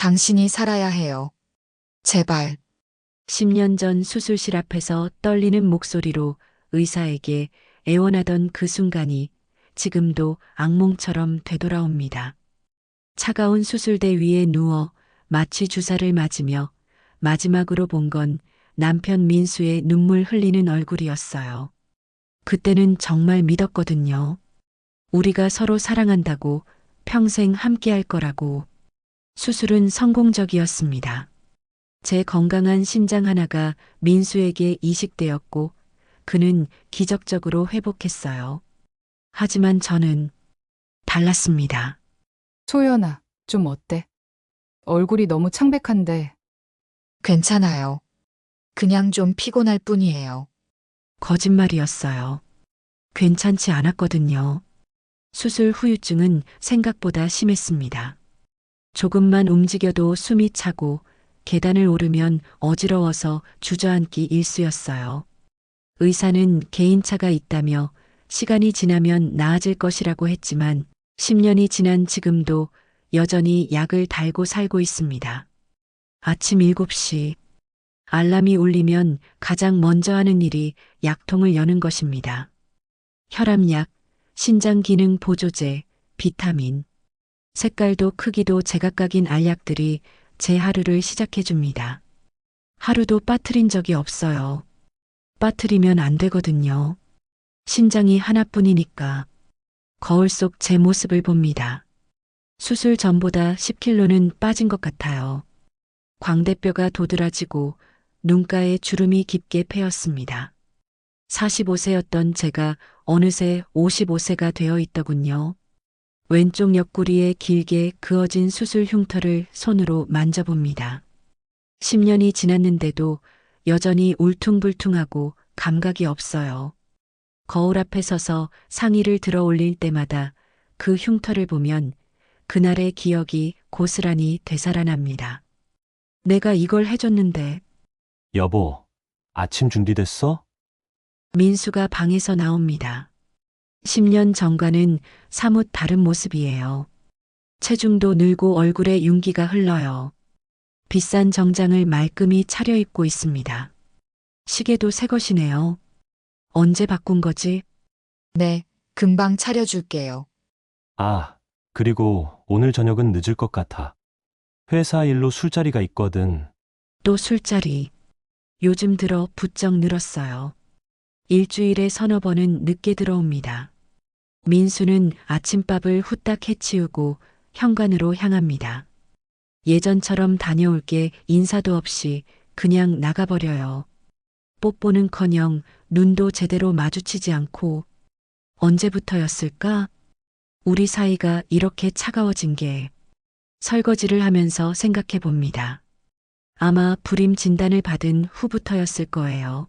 당신이 살아야 해요. 제발. 10년 전 수술실 앞에서 떨리는 목소리로 의사에게 애원하던 그 순간이 지금도 악몽처럼 되돌아옵니다. 차가운 수술대 위에 누워 마취 주사를 맞으며 마지막으로 본 건 남편 민수의 눈물 흘리는 얼굴이었어요. 그때는 정말 믿었거든요. 우리가 서로 사랑한다고, 평생 함께 할 거라고. 수술은 성공적이었습니다. 제 건강한 심장 하나가 민수에게 이식되었고 그는 기적적으로 회복했어요. 하지만 저는 달랐습니다. 소연아, 좀 어때? 얼굴이 너무 창백한데. 괜찮아요. 그냥 좀 피곤할 뿐이에요. 거짓말이었어요. 괜찮지 않았거든요. 수술 후유증은 생각보다 심했습니다. 조금만 움직여도 숨이 차고 계단을 오르면 어지러워서 주저앉기 일쑤였어요. 의사는 개인차가 있다며 시간이 지나면 나아질 것이라고 했지만 10년이 지난 지금도 여전히 약을 달고 살고 있습니다. 아침 7시 알람이 울리면 가장 먼저 하는 일이 약통을 여는 것입니다. 혈압약, 신장기능 보조제, 비타민, 색깔도 크기도 제각각인 알약들이 제 하루를 시작해 줍니다. 하루도 빠뜨린 적이 없어요. 빠뜨리면 안 되거든요. 심장이 하나뿐이니까. 거울 속 제 모습을 봅니다. 수술 전보다 10kg는 빠진 것 같아요. 광대뼈가 도드라지고 눈가에 주름이 깊게 패였습니다. 45세였던 제가 어느새 55세가 되어 있더군요. 왼쪽 옆구리에 길게 그어진 수술 흉터를 손으로 만져봅니다. 10년이 지났는데도 여전히 울퉁불퉁하고 감각이 없어요. 거울 앞에 서서 상의를 들어 올릴 때마다 그 흉터를 보면 그날의 기억이 고스란히 되살아납니다. 내가 이걸 해줬는데. 여보, 아침 준비됐어? 민수가 방에서 나옵니다. 10년 전과는 사뭇 다른 모습이에요. 체중도 늘고 얼굴에 윤기가 흘러요. 비싼 정장을 말끔히 차려입고 있습니다. 시계도 새 것이네요. 언제 바꾼 거지? 네, 금방 차려줄게요. 아, 그리고 오늘 저녁은 늦을 것 같아. 회사 일로 술자리가 있거든. 또 술자리. 요즘 들어 부쩍 늘었어요. 일주일에 서너 번은 늦게 들어옵니다. 민수는 아침밥을 후딱 해치우고 현관으로 향합니다. 예전처럼 다녀올게 인사도 없이 그냥 나가버려요. 뽀뽀는커녕 눈도 제대로 마주치지 않고. 언제부터였을까? 우리 사이가 이렇게 차가워진 게. 설거지를 하면서 생각해 봅니다. 아마 불임 진단을 받은 후부터였을 거예요.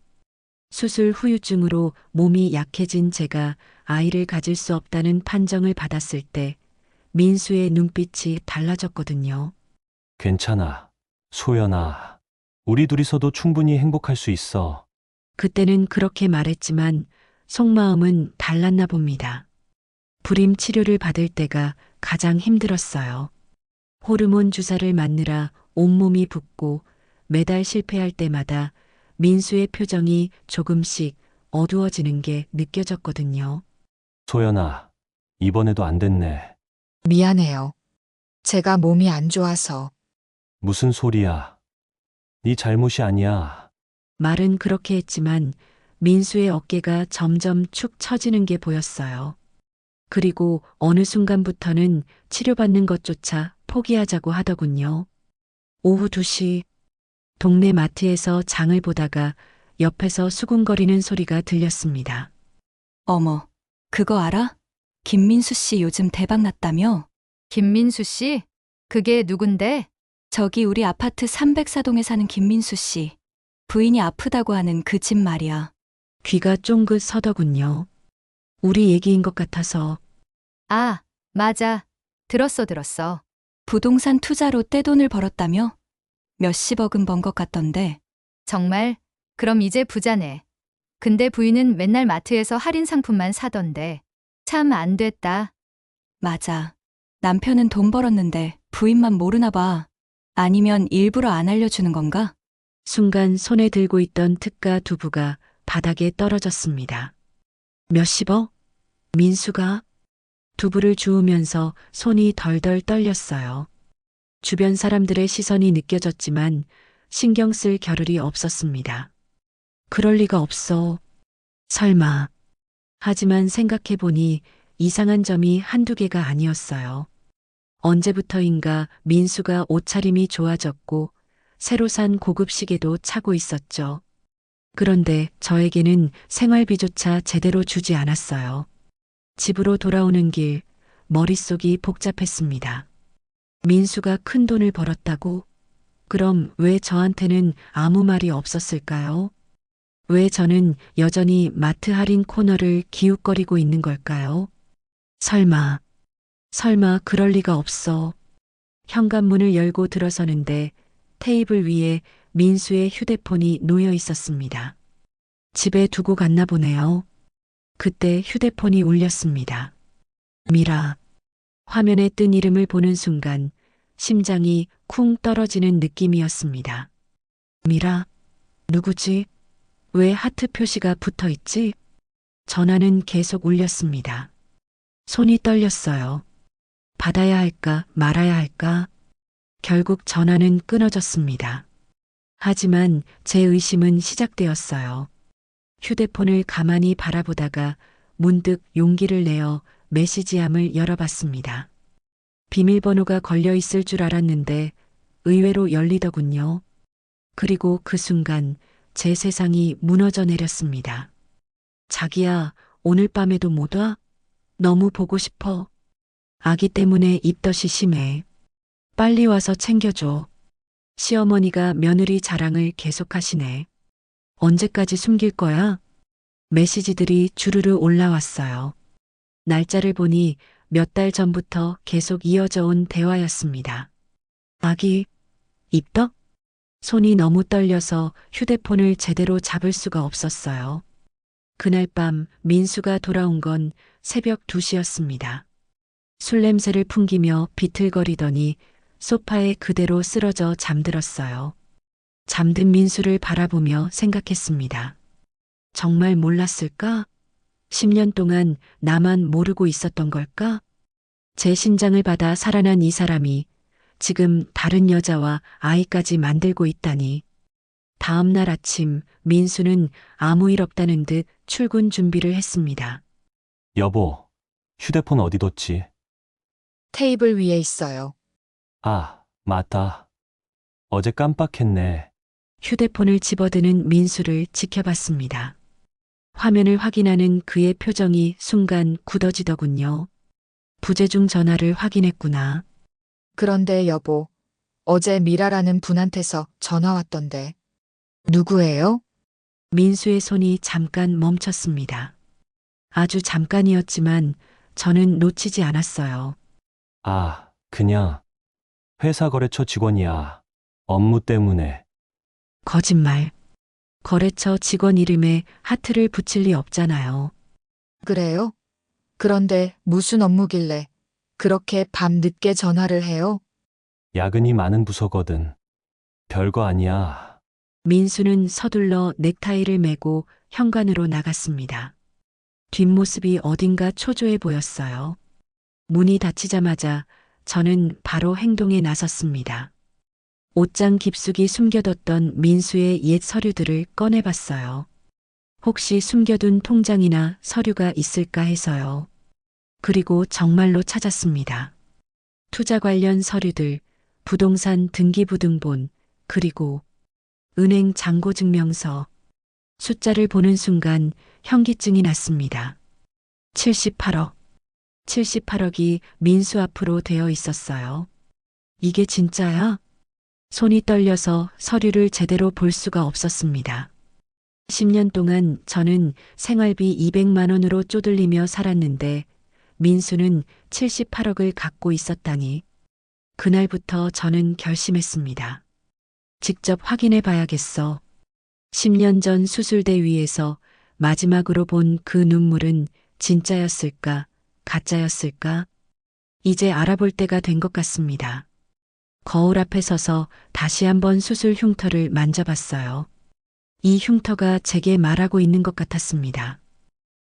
수술 후유증으로 몸이 약해진 제가 아이를 가질 수 없다는 판정을 받았을 때 민수의 눈빛이 달라졌거든요. 괜찮아. 소연아. 우리 둘이서도 충분히 행복할 수 있어. 그때는 그렇게 말했지만 속마음은 달랐나 봅니다. 불임 치료를 받을 때가 가장 힘들었어요. 호르몬 주사를 맞느라 온몸이 붓고 매달 실패할 때마다 민수의 표정이 조금씩 어두워지는 게 느껴졌거든요. 소연아, 이번에도 안 됐네. 미안해요. 제가 몸이 안 좋아서. 무슨 소리야. 네 잘못이 아니야. 말은 그렇게 했지만 민수의 어깨가 점점 축 처지는 게 보였어요. 그리고 어느 순간부터는 치료받는 것조차 포기하자고 하더군요. 오후 2시 동네 마트에서 장을 보다가 옆에서 수군거리는 소리가 들렸습니다. 어머, 그거 알아? 김민수 씨 요즘 대박 났다며? 김민수 씨? 그게 누군데? 저기 우리 아파트 304동에 사는 김민수 씨. 부인이 아프다고 하는 그 집 말이야. 귀가 쫑긋 서더군요. 우리 얘기인 것 같아서. 아, 맞아. 들었어. 부동산 투자로 떼돈을 벌었다며? 몇십억은 번 것 같던데. 정말? 그럼 이제 부자네. 근데 부인은 맨날 마트에서 할인 상품만 사던데. 참 안 됐다. 맞아. 남편은 돈 벌었는데 부인만 모르나 봐. 아니면 일부러 안 알려주는 건가? 순간 손에 들고 있던 특가 두부가 바닥에 떨어졌습니다. 몇십억? 민수가? 두부를 주우면서 손이 덜덜 떨렸어요. 주변 사람들의 시선이 느껴졌지만 신경 쓸 겨를이 없었습니다. 그럴 리가 없어. 설마. 하지만 생각해보니 이상한 점이 한두 개가 아니었어요. 언제부터인가 민수가 옷차림이 좋아졌고 새로 산 고급 시계도 차고 있었죠. 그런데 저에게는 생활비조차 제대로 주지 않았어요. 집으로 돌아오는 길 머릿속이 복잡했습니다. 민수가 큰 돈을 벌었다고? 그럼 왜 저한테는 아무 말이 없었을까요? 왜 저는 여전히 마트 할인 코너를 기웃거리고 있는 걸까요? 설마 그럴 리가 없어. 현관문을 열고 들어서는데 테이블 위에 민수의 휴대폰이 놓여 있었습니다. 집에 두고 갔나 보네요. 그때 휴대폰이 울렸습니다. 미라. 화면에 뜬 이름을 보는 순간 심장이 쿵 떨어지는 느낌이었습니다. 미라? 누구지? 왜 하트 표시가 붙어 있지? 전화는 계속 울렸습니다. 손이 떨렸어요. 받아야 할까 말아야 할까? 결국 전화는 끊어졌습니다. 하지만 제 의심은 시작되었어요. 휴대폰을 가만히 바라보다가 문득 용기를 내어 메시지함을 열어봤습니다. 비밀번호가 걸려 있을 줄 알았는데 의외로 열리더군요. 그리고 그 순간 제 세상이 무너져 내렸습니다. 자기야, 오늘 밤에도 못 와? 너무 보고 싶어. 아기 때문에 입덧이 심해. 빨리 와서 챙겨줘. 시어머니가 며느리 자랑을 계속하시네. 언제까지 숨길 거야? 메시지들이 주르르 올라왔어요. 날짜를 보니 몇 달 전부터 계속 이어져 온 대화였습니다. 아기, 입덧? 손이 너무 떨려서 휴대폰을 제대로 잡을 수가 없었어요. 그날 밤 민수가 돌아온 건 새벽 2시였습니다. 술 냄새를 풍기며 비틀거리더니 소파에 그대로 쓰러져 잠들었어요. 잠든 민수를 바라보며 생각했습니다. 정말 몰랐을까? 10년 동안 나만 모르고 있었던 걸까? 제 신장을 받아 살아난 이 사람이 지금 다른 여자와 아이까지 만들고 있다니. 다음 날 아침 민수는 아무 일 없다는 듯 출근 준비를 했습니다. 여보, 휴대폰 어디 뒀지? 테이블 위에 있어요. 아, 맞다. 어제 깜빡했네. 휴대폰을 집어드는 민수를 지켜봤습니다. 화면을 확인하는 그의 표정이 순간 굳어지더군요. 부재중 전화를 확인했구나. 그런데 여보, 어제 미라라는 분한테서 전화 왔던데. 누구예요? 민수의 손이 잠깐 멈췄습니다. 아주 잠깐이었지만 저는 놓치지 않았어요. 아, 그냥 회사 거래처 직원이야. 업무 때문에. 거짓말. 거래처 직원 이름에 하트를 붙일 리 없잖아요. 그래요? 그런데 무슨 업무길래 그렇게 밤 늦게 전화를 해요? 야근이 많은 부서거든. 별거 아니야. 민수는 서둘러 넥타이를 메고 현관으로 나갔습니다. 뒷모습이 어딘가 초조해 보였어요. 문이 닫히자마자 저는 바로 행동에 나섰습니다. 옷장 깊숙이 숨겨뒀던 민수의 옛 서류들을 꺼내봤어요. 혹시 숨겨둔 통장이나 서류가 있을까 해서요. 그리고 정말로 찾았습니다. 투자 관련 서류들, 부동산 등기부등본, 그리고 은행 잔고증명서. 숫자를 보는 순간 현기증이 났습니다. 78억. 78억이 민수 앞으로 되어 있었어요. 이게 진짜야? 손이 떨려서 서류를 제대로 볼 수가 없었습니다. 10년 동안 저는 생활비 200만 원으로 쪼들리며 살았는데 민수는 78억을 갖고 있었다니. 그날부터 저는 결심했습니다. 직접 확인해 봐야겠어. 10년 전 수술대 위에서 마지막으로 본 그 눈물은 진짜였을까, 가짜였을까? 이제 알아볼 때가 된 것 같습니다. 거울 앞에 서서 다시 한번 수술 흉터를 만져봤어요. 이 흉터가 제게 말하고 있는 것 같았습니다.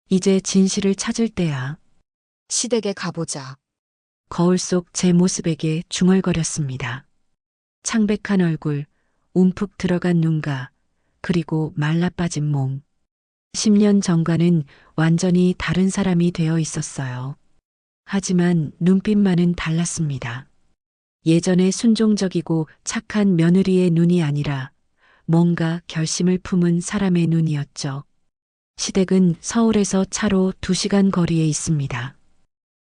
이제 진실을 찾을 때야. 시댁에 가보자. 거울 속 제 모습에게 중얼거렸습니다. 창백한 얼굴, 움푹 들어간 눈가, 그리고 말라빠진 몸. 10년 전과는 완전히 다른 사람이 되어 있었어요. 하지만 눈빛만은 달랐습니다. 예전에 순종적이고 착한 며느리의 눈이 아니라 뭔가 결심을 품은 사람의 눈이었죠. 시댁은 서울에서 차로 2시간 거리에 있습니다.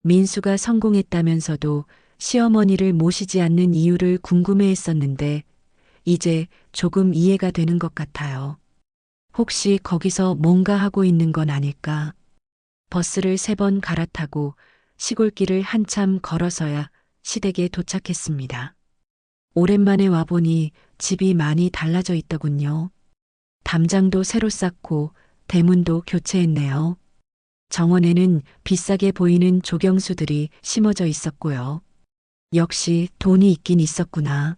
민수가 성공했다면서도 시어머니를 모시지 않는 이유를 궁금해했었는데 이제 조금 이해가 되는 것 같아요. 혹시 거기서 뭔가 하고 있는 건 아닐까? 버스를 3번 갈아타고 시골길을 한참 걸어서야 시댁에 도착했습니다. 오랜만에 와보니 집이 많이 달라져 있더군요. 담장도 새로 쌓고 대문도 교체했네요. 정원에는 비싸게 보이는 조경수들이 심어져 있었고요. 역시 돈이 있긴 있었구나.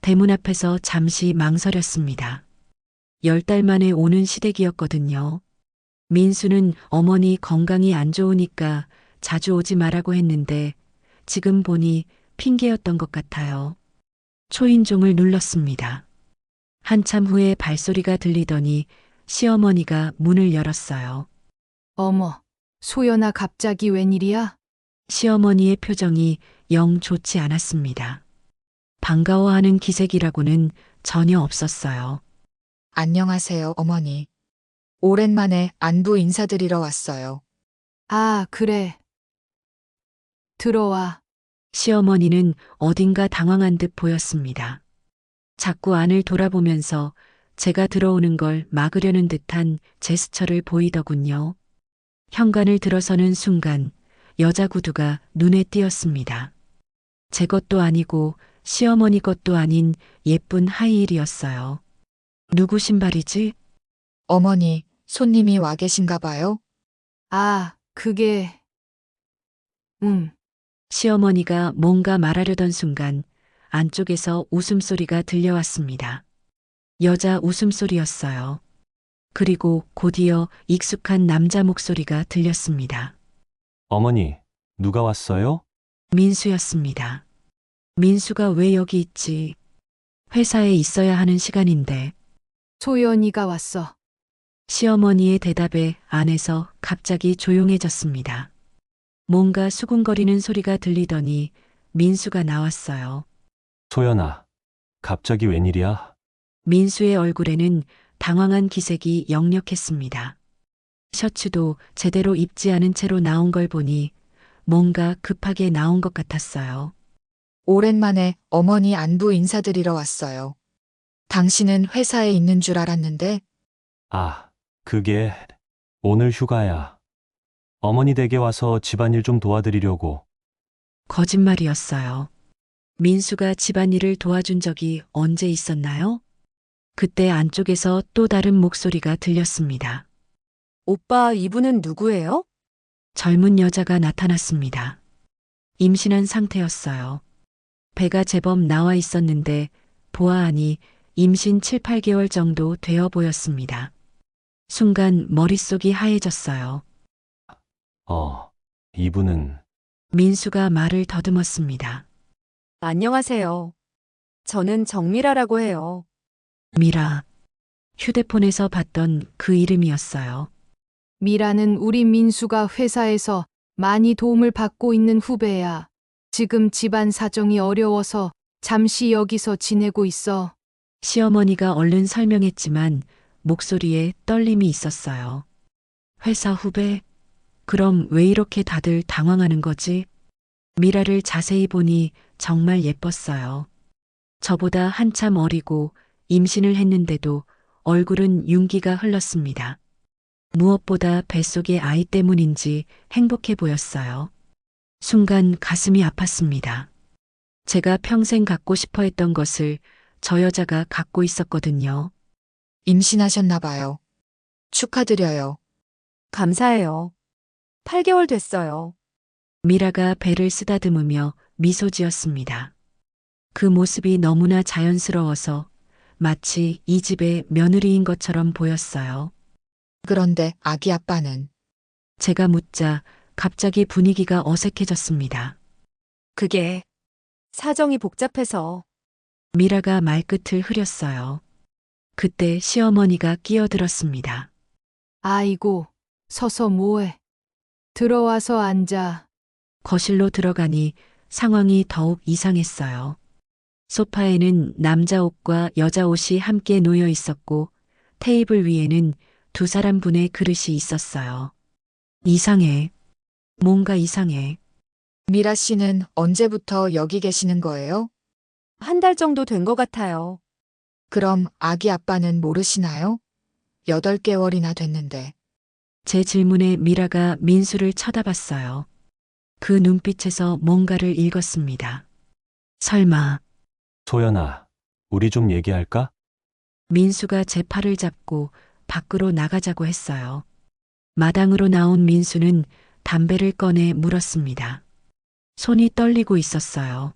대문 앞에서 잠시 망설였습니다. 10달 만에 오는 시댁이었거든요. 민수는 어머니 건강이 안 좋으니까 자주 오지 말라고 했는데 지금 보니 핑계였던 것 같아요. 초인종을 눌렀습니다. 한참 후에 발소리가 들리더니 시어머니가 문을 열었어요. 어머, 소연아 갑자기 웬일이야? 시어머니의 표정이 영 좋지 않았습니다. 반가워하는 기색이라고는 전혀 없었어요. 안녕하세요, 어머니. 오랜만에 안부 인사드리러 왔어요. 아, 그래. 들어와. 시어머니는 어딘가 당황한 듯 보였습니다. 자꾸 안을 돌아보면서 제가 들어오는 걸 막으려는 듯한 제스처를 보이더군요. 현관을 들어서는 순간 여자 구두가 눈에 띄었습니다. 제 것도 아니고 시어머니 것도 아닌 예쁜 하이힐이었어요. 누구 신발이지? 어머니, 손님이 와 계신가 봐요? 아, 그게. 시어머니가 뭔가 말하려던 순간 안쪽에서 웃음소리가 들려왔습니다. 여자 웃음소리였어요. 그리고 곧이어 익숙한 남자 목소리가 들렸습니다. 어머니, 누가 왔어요? 민수였습니다. 민수가 왜 여기 있지? 회사에 있어야 하는 시간인데. 소연이가 왔어. 시어머니의 대답에 안에서 갑자기 조용해졌습니다. 뭔가 수군거리는 소리가 들리더니 민수가 나왔어요. 소연아, 갑자기 웬일이야? 민수의 얼굴에는 당황한 기색이 역력했습니다. 셔츠도 제대로 입지 않은 채로 나온 걸 보니 뭔가 급하게 나온 것 같았어요. 오랜만에 어머니 안부 인사드리러 왔어요. 당신은 회사에 있는 줄 알았는데 아, 그게 오늘 휴가야. 어머니 댁에 와서 집안일 좀 도와드리려고. 거짓말이었어요. 민수가 집안일을 도와준 적이 언제 있었나요? 그때 안쪽에서 또 다른 목소리가 들렸습니다. 오빠, 이분은 누구예요? 젊은 여자가 나타났습니다. 임신한 상태였어요. 배가 제법 나와 있었는데 보아하니 임신 7, 8개월 정도 되어 보였습니다. 순간 머릿속이 하얘졌어요. 이분은 민수가 말을 더듬었습니다. 안녕하세요. 저는 정미라라고 해요. 미라. 휴대폰에서 봤던 그 이름이었어요. 미라는 우리 민수가 회사에서 많이 도움을 받고 있는 후배야. 지금 집안 사정이 어려워서 잠시 여기서 지내고 있어. 시어머니가 얼른 설명했지만 목소리에 떨림이 있었어요. 회사 후배? 그럼 왜 이렇게 다들 당황하는 거지? 미라를 자세히 보니 정말 예뻤어요. 저보다 한참 어리고 임신을 했는데도 얼굴은 윤기가 흘렀습니다. 무엇보다 뱃속의 아이 때문인지 행복해 보였어요. 순간 가슴이 아팠습니다. 제가 평생 갖고 싶어 했던 것을 저 여자가 갖고 있었거든요. 임신하셨나 봐요. 축하드려요. 감사해요. 8개월 됐어요. 미라가 배를 쓰다듬으며 미소 지었습니다. 그 모습이 너무나 자연스러워서 마치 이 집의 며느리인 것처럼 보였어요. 그런데 아기 아빠는 제가 묻자 갑자기 분위기가 어색해졌습니다. 그게 사정이 복잡해서 미라가 말끝을 흐렸어요. 그때 시어머니가 끼어들었습니다. 아이고, 서서 뭐해? 들어와서 앉아. 거실로 들어가니 상황이 더욱 이상했어요. 소파에는 남자 옷과 여자 옷이 함께 놓여 있었고 테이블 위에는 두 사람 분의 그릇이 있었어요. 이상해. 뭔가 이상해. 미라 씨는 언제부터 여기 계시는 거예요? 한 달 정도 된 것 같아요. 그럼 아기 아빠는 모르시나요? 8개월이나 됐는데. 제 질문에 미라가 민수를 쳐다봤어요. 그 눈빛에서 뭔가를 읽었습니다. 설마 소연아, 우리 좀 얘기할까? 민수가 제 팔을 잡고 밖으로 나가자고 했어요. 마당으로 나온 민수는 담배를 꺼내 물었습니다. 손이 떨리고 있었어요.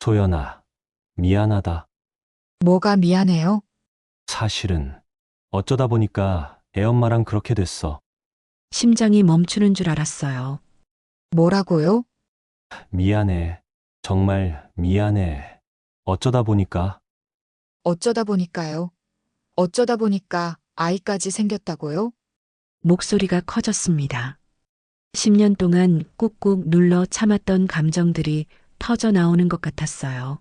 소연아, 미안하다. 뭐가 미안해요? 사실은 어쩌다 보니까 애엄마랑 그렇게 됐어. 심장이 멈추는 줄 알았어요. 뭐라고요? 미안해. 정말 미안해. 어쩌다 보니까. 어쩌다 보니까요. 어쩌다 보니까 아이까지 생겼다고요? 목소리가 커졌습니다. 10년 동안 꾹꾹 눌러 참았던 감정들이 터져 나오는 것 같았어요.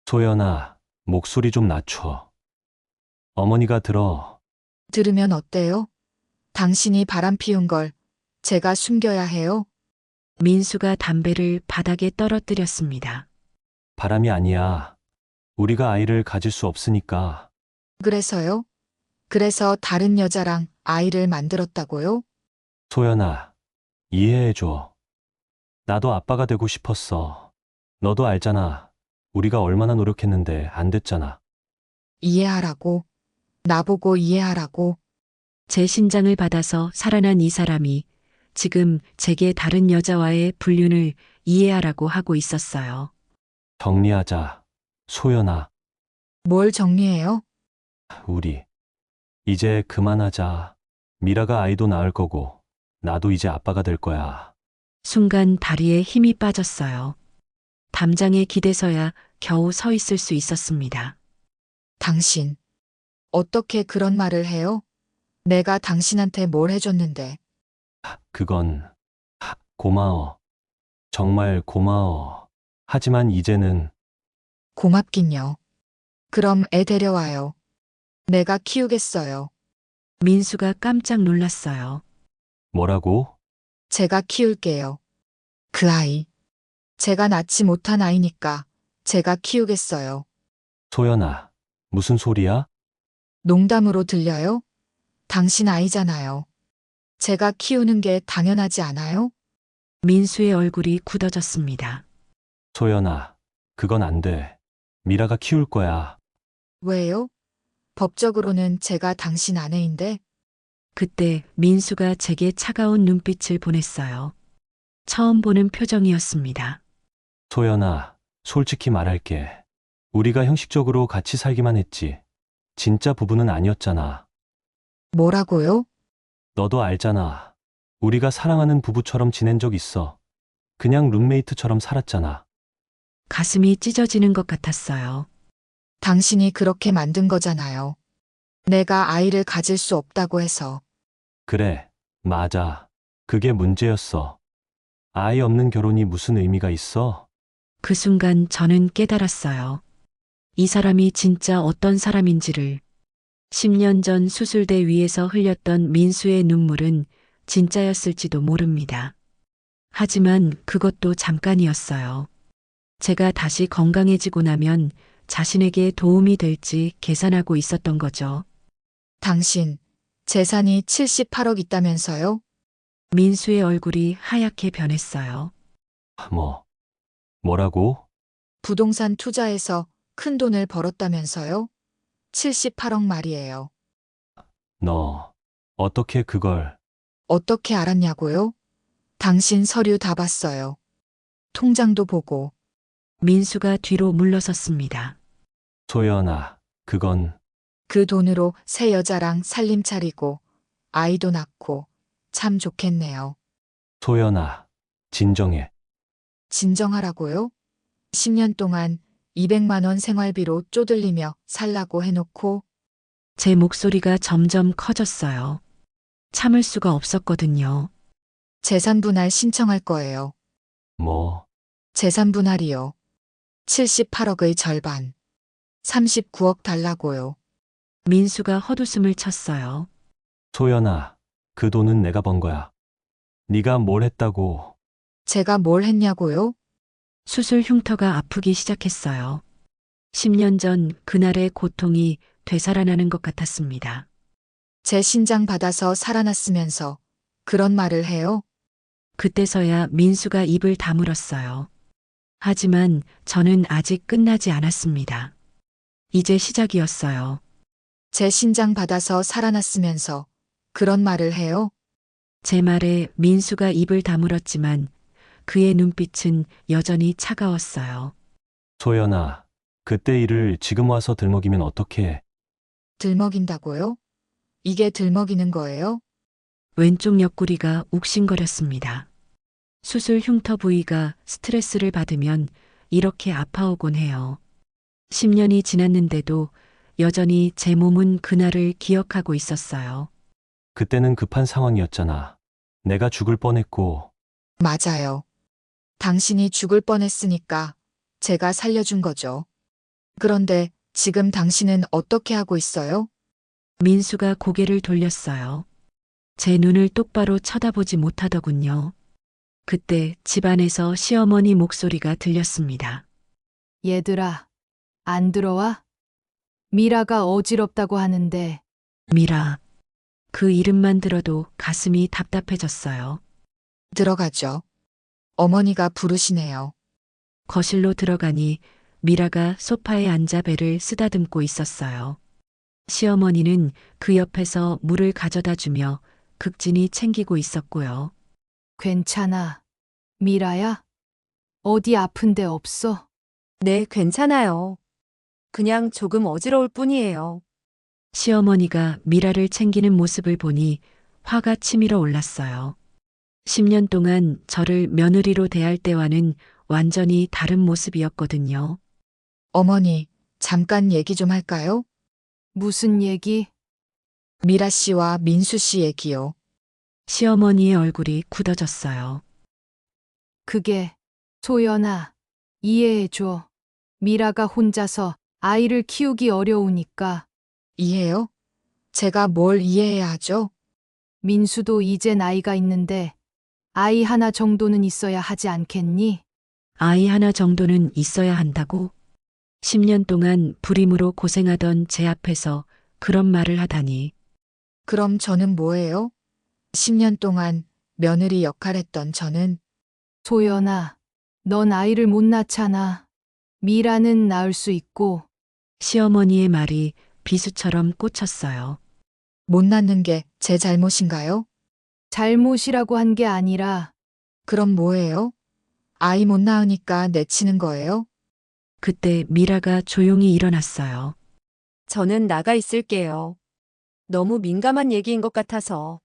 소연아, 목소리 좀 낮춰. 어머니가 들어. 들으면 어때요? 당신이 바람 피운 걸 제가 숨겨야 해요? 민수가 담배를 바닥에 떨어뜨렸습니다. 바람이 아니야. 우리가 아이를 가질 수 없으니까. 그래서요? 그래서 다른 여자랑 아이를 만들었다고요? 소연아, 이해해줘. 나도 아빠가 되고 싶었어. 너도 알잖아. 우리가 얼마나 노력했는데 안 됐잖아. 이해하라고. 나보고 이해하라고. 제 신장을 받아서 살아난 이 사람이 지금 제게 다른 여자와의 불륜을 이해하라고 하고 있었어요. 정리하자. 소연아, 뭘 정리해요? 우리. 이제 그만하자. 미라가 아이도 낳을 거고, 나도 이제 아빠가 될 거야. 순간 다리에 힘이 빠졌어요. 담장에 기대서야 겨우 서 있을 수 있었습니다. 당신. 어떻게 그런 말을 해요? 내가 당신한테 뭘 해줬는데. 그건, 고마워. 정말 고마워. 하지만 이제는 고맙긴요. 그럼 애 데려와요. 내가 키우겠어요. 민수가 깜짝 놀랐어요. 뭐라고? 제가 키울게요. 그 아이. 제가 낳지 못한 아이니까 제가 키우겠어요. 소연아, 무슨 소리야? 농담으로 들려요? 당신 아이잖아요. 제가 키우는 게 당연하지 않아요? 민수의 얼굴이 굳어졌습니다. 소연아, 그건 안 돼. 미라가 키울 거야. 왜요? 법적으로는 제가 당신 아내인데. 그때 민수가 제게 차가운 눈빛을 보냈어요. 처음 보는 표정이었습니다. 소연아, 솔직히 말할게. 우리가 형식적으로 같이 살기만 했지. 진짜 부부는 아니었잖아. 뭐라고요? 너도 알잖아. 우리가 사랑하는 부부처럼 지낸 적 있어. 그냥 룸메이트처럼 살았잖아. 가슴이 찢어지는 것 같았어요. 당신이 그렇게 만든 거잖아요. 내가 아이를 가질 수 없다고 해서. 그래, 맞아. 그게 문제였어. 아이 없는 결혼이 무슨 의미가 있어? 그 순간 저는 깨달았어요. 이 사람이 진짜 어떤 사람인지를. 10년 전 수술대 위에서 흘렸던 민수의 눈물은 진짜였을지도 모릅니다. 하지만 그것도 잠깐이었어요. 제가 다시 건강해지고 나면 자신에게 도움이 될지 계산하고 있었던 거죠. 당신, 재산이 78억 있다면서요? 민수의 얼굴이 하얗게 변했어요. 뭐라고? 부동산 투자해서 큰 돈을 벌었다면서요? 78억 말이에요. 너, 어떻게 그걸, 어떻게 알았냐고요? 당신 서류 다 봤어요. 통장도 보고. 민수가 뒤로 물러섰습니다. 소연아, 그건 그 돈으로 새 여자랑 살림 차리고 아이도 낳고 참 좋겠네요. 소연아, 진정해. 진정하라고요? 10년 동안 200만 원 생활비로 쪼들리며 살라고 해놓고 제 목소리가 점점 커졌어요. 참을 수가 없었거든요. 재산 분할 신청할 거예요. 뭐, 재산 분할이요. 78억의 절반. 39억 달라고요. 민수가 헛웃음을 쳤어요. 소연아, 그 돈은 내가 번 거야. 네가 뭘 했다고. 제가 뭘 했냐고요? 수술 흉터가 아프기 시작했어요. 10년 전 그날의 고통이 되살아나는 것 같았습니다. 제 신장 받아서 살아났으면서 그런 말을 해요? 그때서야 민수가 입을 다물었어요. 하지만 저는 아직 끝나지 않았습니다. 이제 시작이었어요. 제 신장 받아서 살아났으면서 그런 말을 해요? 제 말에 민수가 입을 다물었지만 그의 눈빛은 여전히 차가웠어요. 소연아, 그때 일을 지금 와서 들먹이면 어떡해. 들먹인다고요? 이게 들먹이는 거예요? 왼쪽 옆구리가 욱신거렸습니다. 수술 흉터 부위가 스트레스를 받으면 이렇게 아파오곤 해요. 10년이 지났는데도 여전히 제 몸은 그날을 기억하고 있었어요. 그때는 급한 상황이었잖아. 내가 죽을 뻔했고, 맞아요. 당신이 죽을 뻔했으니까 제가 살려준 거죠. 그런데 지금 당신은 어떻게 하고 있어요? 민수가 고개를 돌렸어요. 제 눈을 똑바로 쳐다보지 못하더군요. 그때 집안에서 시어머니 목소리가 들렸습니다. 얘들아, 안 들어와? 미라가 어지럽다고 하는데 미라. 그 이름만 들어도 가슴이 답답해졌어요. 들어가죠. 어머니가 부르시네요. 거실로 들어가니 미라가 소파에 앉아 배를 쓰다듬고 있었어요. 시어머니는 그 옆에서 물을 가져다 주며 극진히 챙기고 있었고요. 괜찮아. 미라야? 어디 아픈 데 없어? 네, 괜찮아요. 그냥 조금 어지러울 뿐이에요. 시어머니가 미라를 챙기는 모습을 보니 화가 치밀어 올랐어요. 10년 동안 저를 며느리로 대할 때와는 완전히 다른 모습이었거든요. 어머니, 잠깐 얘기 좀 할까요? 무슨 얘기? 미라 씨와 민수 씨 얘기요. 시어머니의 얼굴이 굳어졌어요. 그게 소연아, 이해해줘. 미라가 혼자서 아이를 키우기 어려우니까 이해요? 제가 뭘 이해해야 하죠? 민수도 이제 나이가 있는데 아이 하나 정도는 있어야 하지 않겠니? 아이 하나 정도는 있어야 한다고? 10년 동안 불임으로 고생하던 제 앞에서 그런 말을 하다니. 그럼 저는 뭐예요? 10년 동안 며느리 역할했던 저는 소연아, 넌 아이를 못 낳잖아. 미라는 낳을 수 있고 시어머니의 말이 비수처럼 꽂혔어요. 못 낳는 게 제 잘못인가요? 잘못이라고 한 게 아니라 그럼 뭐예요? 아이 못 낳으니까 내치는 거예요? 그때 미라가 조용히 일어났어요. 저는 나가 있을게요. 너무 민감한 얘기인 것 같아서.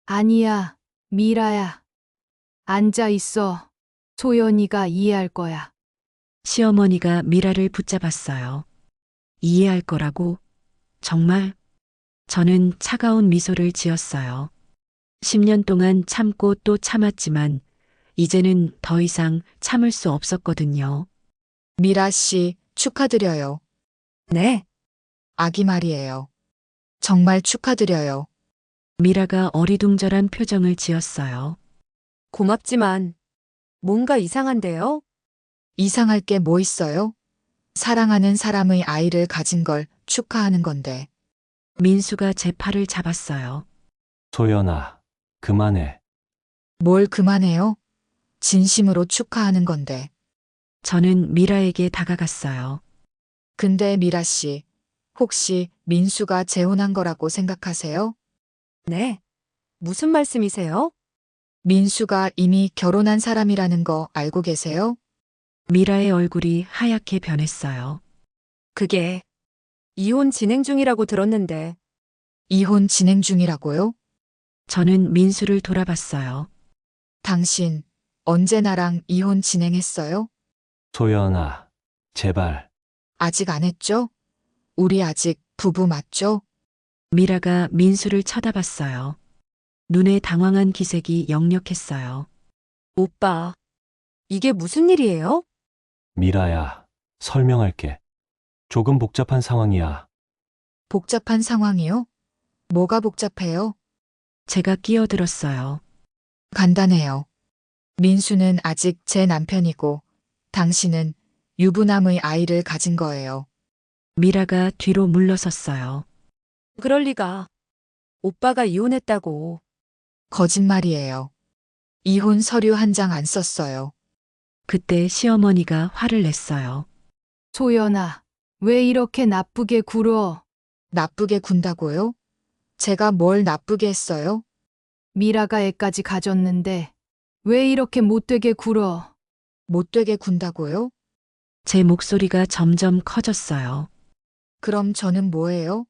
아니야, 미라야. 앉아 있어. 소연이가 이해할 거야. 시어머니가 미라를 붙잡았어요. 이해할 거라고? 정말? 저는 차가운 미소를 지었어요. 10년 동안 참고 또 참았지만 이제는 더 이상 참을 수 없었거든요. 미라 씨, 축하드려요. 네, 아기 말이에요. 정말 축하드려요. 미라가 어리둥절한 표정을 지었어요. 고맙지만 뭔가 이상한데요? 이상할 게 뭐 있어요? 사랑하는 사람의 아이를 가진 걸 축하하는 건데. 민수가 제 팔을 잡았어요. 소연아, 그만해. 뭘 그만해요? 진심으로 축하하는 건데. 저는 미라에게 다가갔어요. 근데 미라 씨, 혹시 민수가 재혼한 거라고 생각하세요? 네. 무슨 말씀이세요? 민수가 이미 결혼한 사람이라는 거 알고 계세요? 미라의 얼굴이 하얗게 변했어요. 그게 이혼 진행 중이라고 들었는데 이혼 진행 중이라고요? 저는 민수를 돌아봤어요. 당신 언제 나랑 이혼 진행했어요? 소연아, 제발. 아직 안 했죠? 우리 아직 부부 맞죠? 미라가 민수를 쳐다봤어요. 눈에 당황한 기색이 역력했어요. 오빠, 이게 무슨 일이에요? 미라야, 설명할게. 조금 복잡한 상황이야. 복잡한 상황이요? 뭐가 복잡해요? 제가 끼어들었어요. 간단해요. 민수는 아직 제 남편이고 당신은 유부남의 아이를 가진 거예요. 미라가 뒤로 물러섰어요. 그럴 리가. 오빠가 이혼했다고. 거짓말이에요. 이혼 서류 한 장 안 썼어요. 그때 시어머니가 화를 냈어요. 소연아, 왜 이렇게 나쁘게 굴어? 나쁘게 군다고요? 제가 뭘 나쁘게 했어요? 미라가 애까지 가졌는데 왜 이렇게 못되게 굴어? 못되게 군다고요? 제 목소리가 점점 커졌어요. 그럼 저는 뭐예요?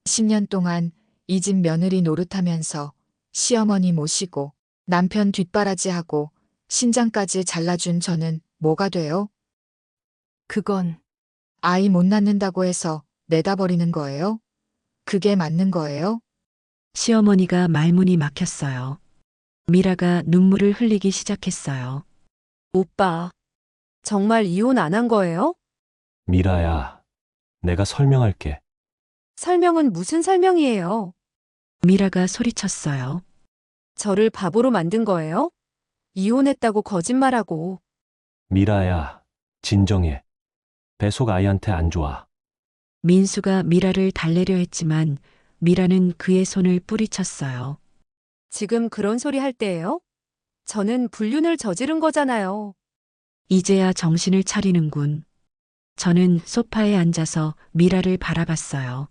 10년 동안 이 집 며느리 노릇하면서 시어머니 모시고 남편 뒷바라지하고 신장까지 잘라준 저는 뭐가 돼요? 그건 아이 못 낳는다고 해서 내다 버리는 거예요? 그게 맞는 거예요? 시어머니가 말문이 막혔어요. 미라가 눈물을 흘리기 시작했어요. 오빠, 정말 이혼 안 한 거예요? 미라야, 내가 설명할게. 설명은 무슨 설명이에요? 미라가 소리쳤어요. 저를 바보로 만든 거예요? 이혼했다고 거짓말하고. 미라야, 진정해. 배속 아이한테 안 좋아. 민수가 미라를 달래려 했지만 미라는 그의 손을 뿌리쳤어요. 지금 그런 소리 할 때예요? 저는 불륜을 저지른 거잖아요. 이제야 정신을 차리는군. 저는 소파에 앉아서 미라를 바라봤어요.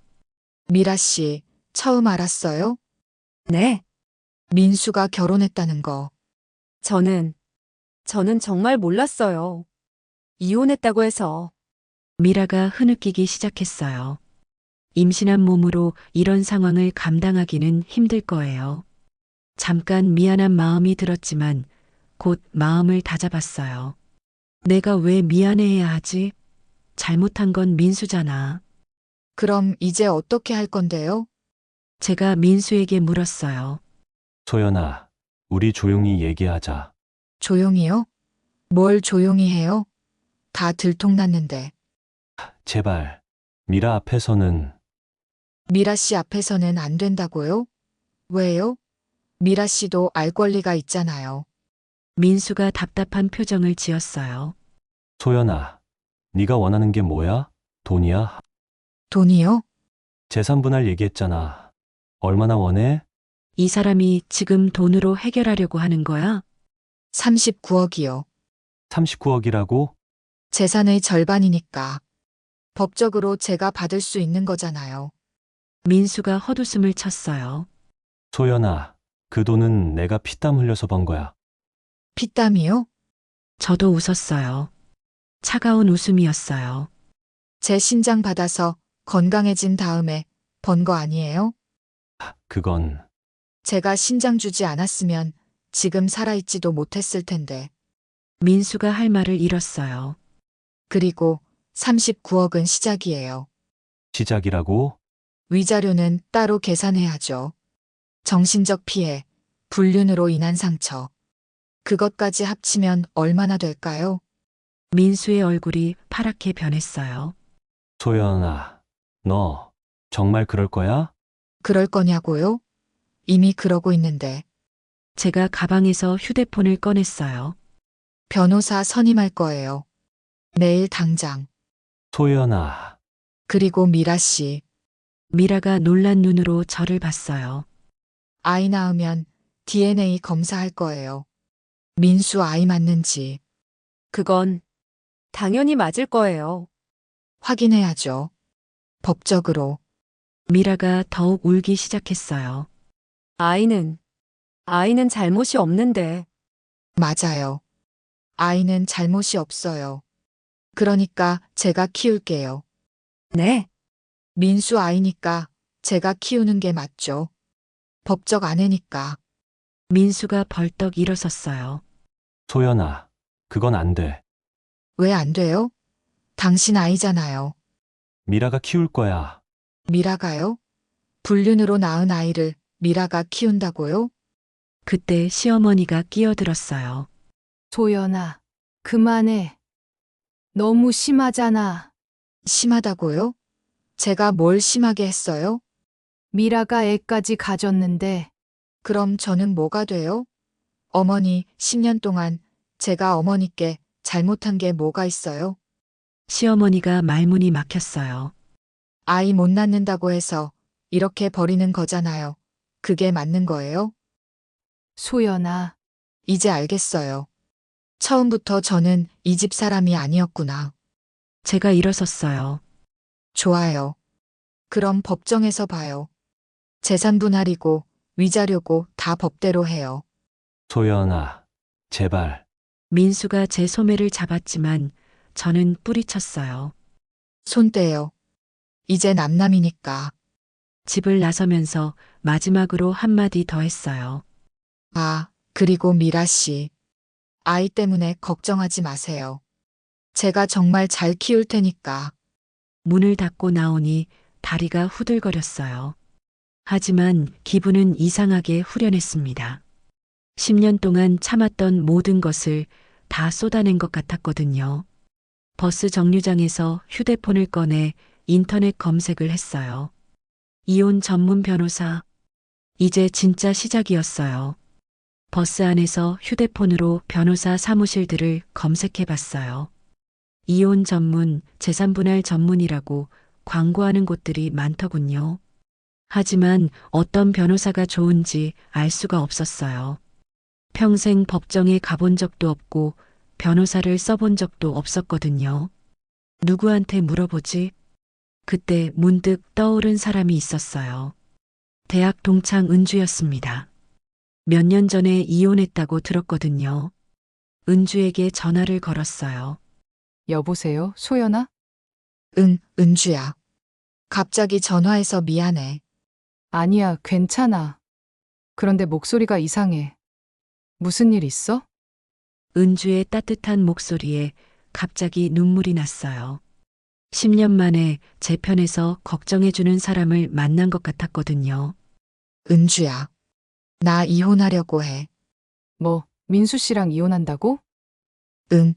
미라 씨, 처음 알았어요? 네, 민수가 결혼했다는 거. 저는 정말 몰랐어요. 이혼했다고 해서. 미라가 흐느끼기 시작했어요. 임신한 몸으로 이런 상황을 감당하기는 힘들 거예요. 잠깐 미안한 마음이 들었지만 곧 마음을 다잡았어요. 내가 왜 미안해해야 하지? 잘못한 건 민수잖아. 그럼 이제 어떻게 할 건데요? 제가 민수에게 물었어요. 소연아, 우리 조용히 얘기하자. 조용히요? 뭘 조용히 해요? 다 들통났는데. 제발. 미라 앞에서는 미라 씨 앞에서는 안 된다고요? 왜요? 미라 씨도 알 권리가 있잖아요. 민수가 답답한 표정을 지었어요. 소연아, 네가 원하는 게 뭐야? 돈이야? 돈이요? 재산 분할 얘기했잖아. 얼마나 원해? 이 사람이 지금 돈으로 해결하려고 하는 거야? 39억이요. 39억이라고? 재산의 절반이니까. 법적으로 제가 받을 수 있는 거잖아요. 민수가 헛웃음을 쳤어요. 소연아, 그 돈은 내가 피땀 흘려서 번 거야. 피땀이요? 저도 웃었어요. 차가운 웃음이었어요. 제 신장 받아서 건강해진 다음에 번 거 아니에요? 그건 제가 신장 주지 않았으면 지금 살아있지도 못했을 텐데. 민수가 할 말을 잃었어요. 그리고 39억은 시작이에요. 시작이라고? 위자료는 따로 계산해야죠. 정신적 피해, 불륜으로 인한 상처. 그것까지 합치면 얼마나 될까요? 민수의 얼굴이 파랗게 변했어요. 소연아, 너 정말 그럴 거야? 그럴 거냐고요? 이미 그러고 있는데. 제가 가방에서 휴대폰을 꺼냈어요. 변호사 선임할 거예요. 내일 당장. 소연아, 그리고 미라 씨, 미라가 놀란 눈으로 저를 봤어요. 아이 낳으면 DNA 검사할 거예요. 민수 아이 맞는지 그건 당연히 맞을 거예요. 확인해야죠. 법적으로. 미라가 더욱 울기 시작했어요. 아이는 잘못이 없는데. 맞아요. 아이는 잘못이 없어요. 그러니까 제가 키울게요. 네. 민수 아이니까 제가 키우는 게 맞죠. 법적 아내니까. 민수가 벌떡 일어섰어요. 소연아, 그건 안 돼. 왜 안 돼요? 당신 아이잖아요. 미라가 키울 거야. 미라가요? 불륜으로 낳은 아이를 미라가 키운다고요? 그때 시어머니가 끼어들었어요. 소연아, 그만해. 너무 심하잖아. 심하다고요? 제가 뭘 심하게 했어요? 미라가 애까지 가졌는데 그럼 저는 뭐가 돼요? 어머니, 10년 동안 제가 어머니께 잘못한 게 뭐가 있어요? 시어머니가 말문이 막혔어요. 아이 못 낳는다고 해서 이렇게 버리는 거잖아요. 그게 맞는 거예요? 소연아, 이제 알겠어요. 처음부터 저는 이 집 사람이 아니었구나. 제가 일어섰어요. 좋아요. 그럼 법정에서 봐요. 재산 분할이고 위자료고 다 법대로 해요. 소연아, 제발. 민수가 제 소매를 잡았지만 저는 뿌리쳤어요. 손 떼요. 이제 남남이니까. 집을 나서면서 마지막으로 한마디 더 했어요. 아, 그리고 미라 씨. 아이 때문에 걱정하지 마세요. 제가 정말 잘 키울 테니까. 문을 닫고 나오니 다리가 후들거렸어요. 하지만 기분은 이상하게 후련했습니다. 10년 동안 참았던 모든 것을 다 쏟아낸 것 같았거든요. 버스 정류장에서 휴대폰을 꺼내 인터넷 검색을 했어요. 이혼 전문 변호사. 이제 진짜 시작이었어요. 버스 안에서 휴대폰으로 변호사 사무실들을 검색해 봤어요. 이혼 전문, 재산분할 전문이라고 광고하는 곳들이 많더군요. 하지만 어떤 변호사가 좋은지 알 수가 없었어요. 평생 법정에 가본 적도 없고 변호사를 써본 적도 없었거든요. 누구한테 물어보지? 그때 문득 떠오른 사람이 있었어요. 대학 동창 은주였습니다. 몇 년 전에 이혼했다고 들었거든요. 은주에게 전화를 걸었어요. 여보세요, 소연아? 응, 은주야. 갑자기 전화해서 미안해. 아니야, 괜찮아. 그런데 목소리가 이상해. 무슨 일 있어? 은주의 따뜻한 목소리에 갑자기 눈물이 났어요. 10년 만에 제 편에서 걱정해주는 사람을 만난 것 같았거든요. 은주야. 나 이혼하려고 해. 뭐, 민수 씨랑 이혼한다고? 응.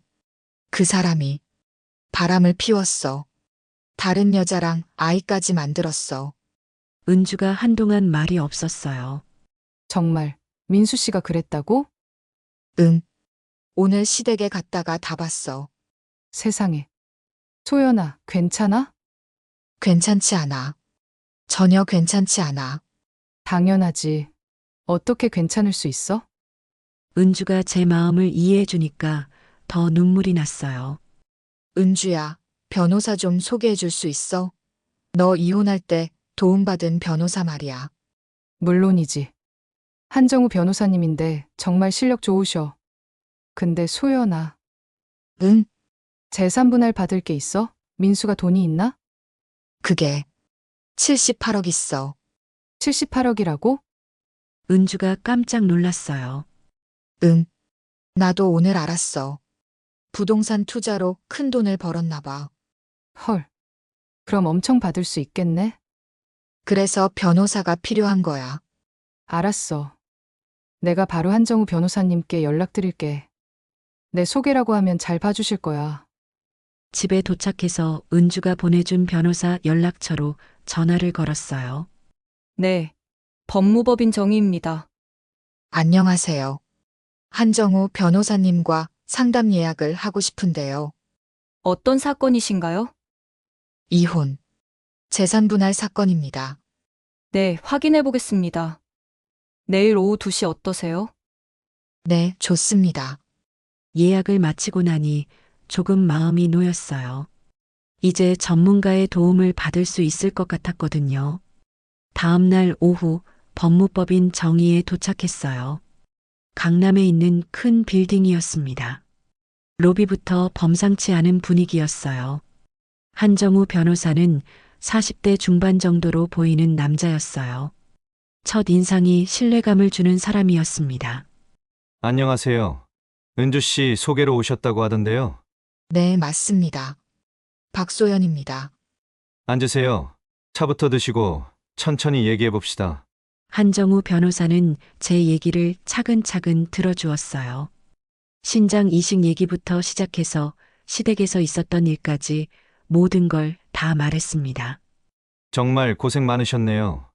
그 사람이 바람을 피웠어. 다른 여자랑 아이까지 만들었어. 은주가 한동안 말이 없었어요. 정말, 민수 씨가 그랬다고? 응. 오늘 시댁에 갔다가 다 봤어. 세상에. 소연아, 괜찮아? 괜찮지 않아. 전혀 괜찮지 않아. 당연하지. 어떻게 괜찮을 수 있어? 은주가 제 마음을 이해해 주니까 더 눈물이 났어요. 은주야, 변호사 좀 소개해 줄 수 있어? 너 이혼할 때 도움받은 변호사 말이야. 물론이지. 한정우 변호사님인데 정말 실력 좋으셔. 근데 소연아, 응, 재산 분할 받을 게 있어? 민수가 돈이 있나? 그게 78억 있어. 78억이라고? 은주가 깜짝 놀랐어요. 응. 나도 오늘 알았어. 부동산 투자로 큰 돈을 벌었나 봐. 헐. 그럼 엄청 받을 수 있겠네? 그래서 변호사가 필요한 거야. 알았어. 내가 바로 한정우 변호사님께 연락드릴게. 내 소개라고 하면 잘 봐주실 거야. 집에 도착해서 은주가 보내준 변호사 연락처로 전화를 걸었어요. 네. 법무법인 정희입니다. 안녕하세요. 한정우 변호사님과 상담 예약을 하고 싶은데요. 어떤 사건이신가요? 이혼. 재산 분할 사건입니다. 네, 확인해 보겠습니다. 내일 오후 2시 어떠세요? 네, 좋습니다. 예약을 마치고 나니 조금 마음이 놓였어요. 이제 전문가의 도움을 받을 수 있을 것 같았거든요. 다음 날 오후 법무법인 정의에 도착했어요. 강남에 있는 큰 빌딩이었습니다. 로비부터 범상치 않은 분위기였어요. 한정우 변호사는 40대 중반 정도로 보이는 남자였어요. 첫 인상이 신뢰감을 주는 사람이었습니다. 안녕하세요. 은주 씨 소개로 오셨다고 하던데요. 네, 맞습니다. 박소연입니다. 앉으세요. 차부터 드시고 천천히 얘기해 봅시다. 한정우 변호사는 제 얘기를 차근차근 들어주었어요. 신장 이식 얘기부터 시작해서 시댁에서 있었던 일까지 모든 걸 다 말했습니다. 정말 고생 많으셨네요.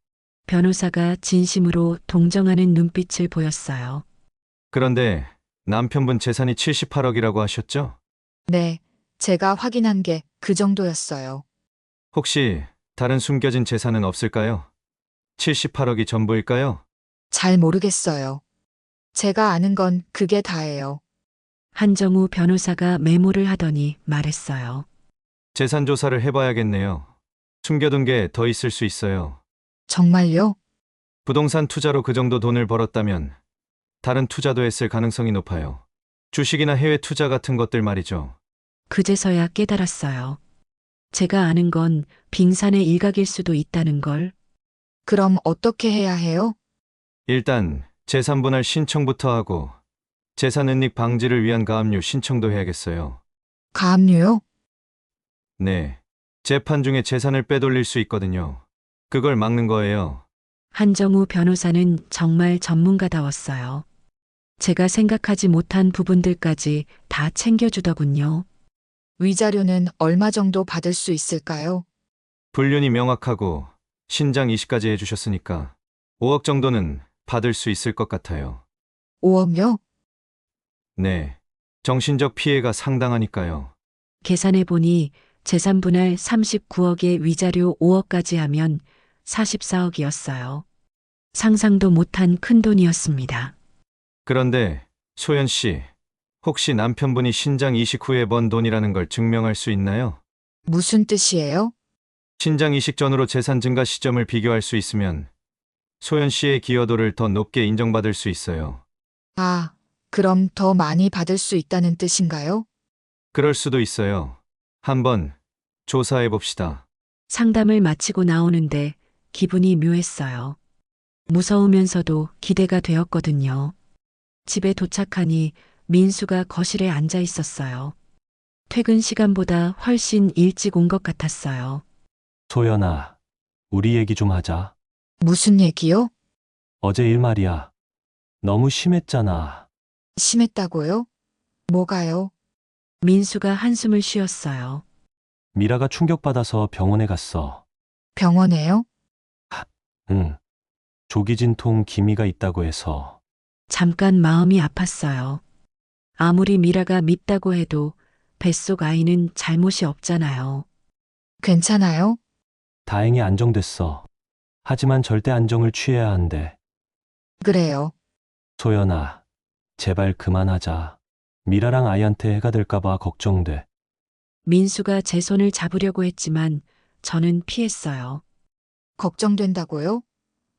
변호사가 진심으로 동정하는 눈빛을 보였어요. 그런데 남편분 재산이 78억이라고 하셨죠? 네, 제가 확인한 게 그 정도였어요. 혹시 다른 숨겨진 재산은 없을까요? 78억이 전부일까요? 잘 모르겠어요. 제가 아는 건 그게 다예요. 한정우 변호사가 메모를 하더니 말했어요. 재산 조사를 해봐야겠네요. 숨겨둔 게 더 있을 수 있어요. 정말요? 부동산 투자로 그 정도 돈을 벌었다면 다른 투자도 했을 가능성이 높아요. 주식이나 해외 투자 같은 것들 말이죠. 그제서야 깨달았어요. 제가 아는 건 빙산의 일각일 수도 있다는 걸. 그럼 어떻게 해야 해요? 일단 재산 분할 신청부터 하고 재산 은닉 방지를 위한 가압류 신청도 해야겠어요. 가압류요? 네. 재판 중에 재산을 빼돌릴 수 있거든요. 그걸 막는 거예요. 한정우 변호사는 정말 전문가다웠어요. 제가 생각하지 못한 부분들까지 다 챙겨주더군요. 위자료는 얼마 정도 받을 수 있을까요? 불륜이 명확하고 신장 이식까지 해주셨으니까 5억 정도는 받을 수 있을 것 같아요. 5억요? 네. 정신적 피해가 상당하니까요. 계산해보니 재산 분할 39억에 위자료 5억까지 하면 44억이었어요. 상상도 못한 큰돈이었습니다. 그런데 소연 씨, 혹시 남편분이 신장 이식 후에 번 돈이라는 걸 증명할 수 있나요? 무슨 뜻이에요? 신장 이식 전후로 재산 증가 시점을 비교할 수 있으면 소연 씨의 기여도를 더 높게 인정받을 수 있어요. 아, 그럼 더 많이 받을 수 있다는 뜻인가요? 그럴 수도 있어요. 한번 조사해 봅시다. 상담을 마치고 나오는데 기분이 묘했어요. 무서우면서도 기대가 되었거든요. 집에 도착하니 민수가 거실에 앉아 있었어요. 퇴근 시간보다 훨씬 일찍 온 것 같았어요. 소연아, 우리 얘기 좀 하자. 무슨 얘기요? 어제 일 말이야. 너무 심했잖아. 심했다고요? 뭐가요? 민수가 한숨을 쉬었어요. 미라가 충격받아서 병원에 갔어. 병원에요? 응. 조기진통 기미가 있다고 해서. 잠깐 마음이 아팠어요. 아무리 미라가 밉다고 해도 뱃속 아이는 잘못이 없잖아요. 괜찮아요? 다행히 안정됐어. 하지만 절대 안정을 취해야 한대. 그래요. 소연아, 제발 그만하자. 미라랑 아이한테 해가 될까봐 걱정돼. 민수가 제 손을 잡으려고 했지만 저는 피했어요. 걱정된다고요?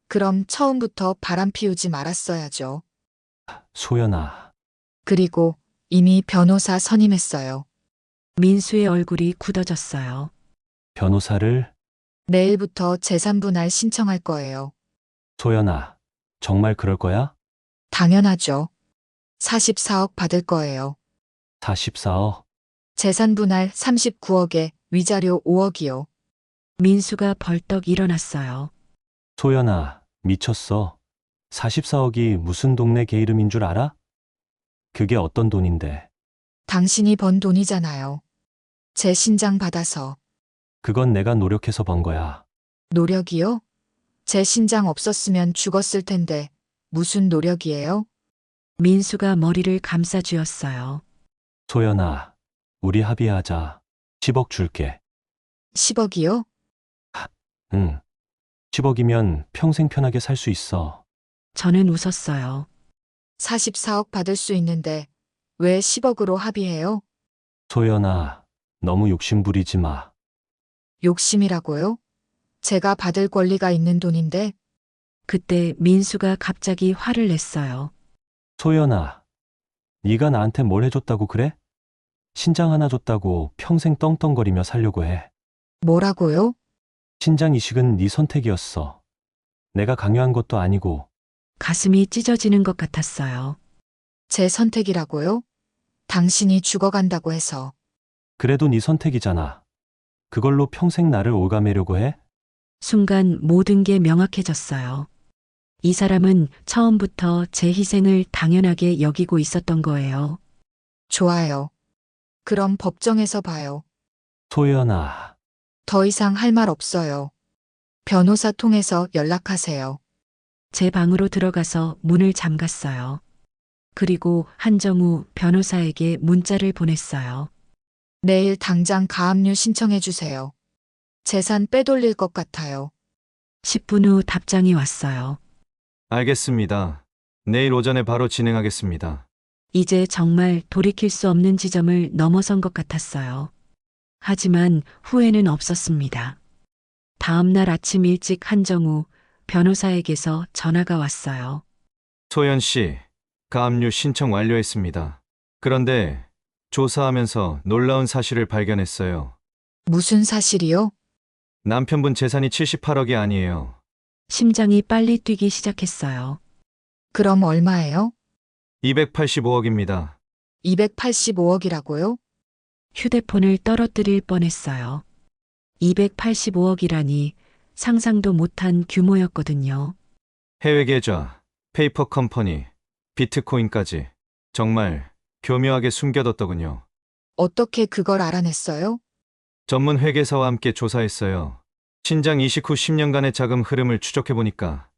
그럼 처음부터 바람 피우지 말았어야죠. 소연아, 그리고 이미 변호사 선임했어요. 민수의 얼굴이 굳어졌어요. 변호사를? 내일부터 재산 분할 신청할 거예요. 소연아, 정말 그럴 거야? 당연하죠. 44억 받을 거예요. 44억? 재산 분할 39억에 위자료 5억이요. 민수가 벌떡 일어났어요. 소연아, 미쳤어. 44억이 무슨 동네 개 이름인 줄 알아? 그게 어떤 돈인데. 당신이 번 돈이잖아요. 제 신장 받아서. 그건 내가 노력해서 번 거야. 노력이요? 제 신장 없었으면 죽었을 텐데 무슨 노력이에요? 민수가 머리를 감싸쥐었어요. 소연아, 우리 합의하자. 10억 줄게. 10억이요? 응. 10억이면 평생 편하게 살 수 있어. 저는 웃었어요. 44억 받을 수 있는데 왜 10억으로 합의해요? 소연아, 너무 욕심 부리지 마. 욕심이라고요? 제가 받을 권리가 있는 돈인데 그때 민수가 갑자기 화를 냈어요. 소연아, 네가 나한테 뭘 해줬다고 그래? 신장 하나 줬다고 평생 떵떵거리며 살려고 해. 뭐라고요? 신장 이식은 네 선택이었어. 내가 강요한 것도 아니고. 가슴이 찢어지는 것 같았어요. 제 선택이라고요? 당신이 죽어간다고 해서. 그래도 네 선택이잖아. 그걸로 평생 나를 올가매려고 해? 순간 모든 게 명확해졌어요. 이 사람은 처음부터 제 희생을 당연하게 여기고 있었던 거예요. 좋아요. 그럼 법정에서 봐요. 소연아, 더 이상 할 말 없어요. 변호사 통해서 연락하세요. 제 방으로 들어가서 문을 잠갔어요. 그리고 한정우 변호사에게 문자를 보냈어요. 내일 당장 가압류 신청해 주세요. 재산 빼돌릴 것 같아요. 10분 후 답장이 왔어요. 알겠습니다. 내일 오전에 바로 진행하겠습니다. 이제 정말 돌이킬 수 없는 지점을 넘어선 것 같았어요. 하지만 후회는 없었습니다. 다음 날 아침 일찍 한정우 변호사에게서 전화가 왔어요. 소연 씨, 가압류 신청 완료했습니다. 그런데 조사하면서 놀라운 사실을 발견했어요. 무슨 사실이요? 남편분 재산이 78억이 아니에요. 심장이 빨리 뛰기 시작했어요. 그럼 얼마예요? 285억입니다. 285억이라고요? 휴대폰을 떨어뜨릴 뻔했어요. 285억이라니 상상도 못한 규모였거든요. 해외 계좌, 페이퍼 컴퍼니, 비트코인까지 정말 교묘하게 숨겨뒀더군요. 어떻게 그걸 알아냈어요? 전문 회계사와 함께 조사했어요. 신장 이식 후 10년간의 자금 흐름을 추적해보니까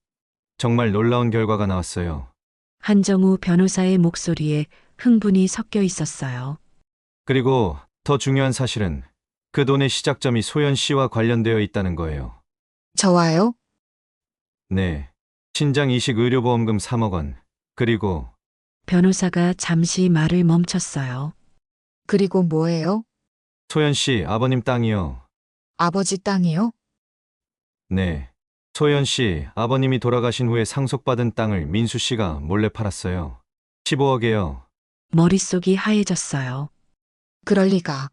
정말 놀라운 결과가 나왔어요. 한정우 변호사의 목소리에 흥분이 섞여 있었어요. 그리고 더 중요한 사실은 그 돈의 시작점이 소연 씨와 관련되어 있다는 거예요. 저와요? 네. 신장 이식 의료보험금 3억 원, 그리고 변호사가 잠시 말을 멈췄어요. 그리고 뭐예요? 소연 씨 아버님 땅이요. 아버지 땅이요? 네. 소연 씨 아버님이 돌아가신 후에 상속받은 땅을 민수 씨가 몰래 팔았어요. 15억이에요. 머릿속이 하얘졌어요. 그럴 리가.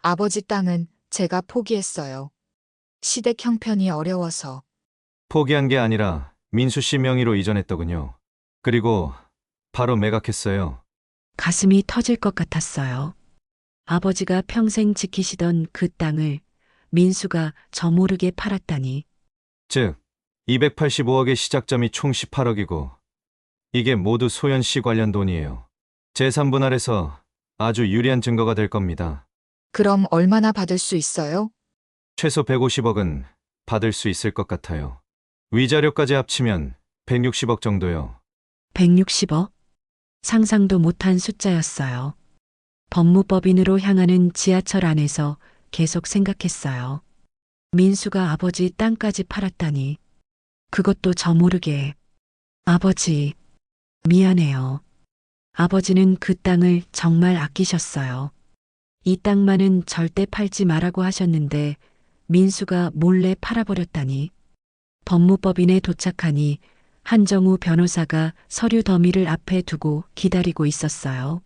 아버지 땅은 제가 포기했어요. 시댁 형편이 어려워서. 포기한 게 아니라 민수 씨 명의로 이전했더군요. 그리고 바로 매각했어요. 가슴이 터질 것 같았어요. 아버지가 평생 지키시던 그 땅을 민수가 저 모르게 팔았다니. 즉, 285억의 시작점이 총 18억이고 이게 모두 소연 씨 관련 돈이에요. 재산 분할에서 아주 유리한 증거가 될 겁니다. 그럼 얼마나 받을 수 있어요? 최소 150억은 받을 수 있을 것 같아요. 위자료까지 합치면 160억 정도요. 160억? 상상도 못한 숫자였어요. 법무법인으로 향하는 지하철 안에서 계속 생각했어요. 민수가 아버지 땅까지 팔았다니. 그것도 저 모르게. 아버지, 미안해요. 아버지는 그 땅을 정말 아끼셨어요. 이 땅만은 절대 팔지 말라고 하셨는데 민수가 몰래 팔아버렸다니. 법무법인에 도착하니 한정우 변호사가 서류 더미를 앞에 두고 기다리고 있었어요.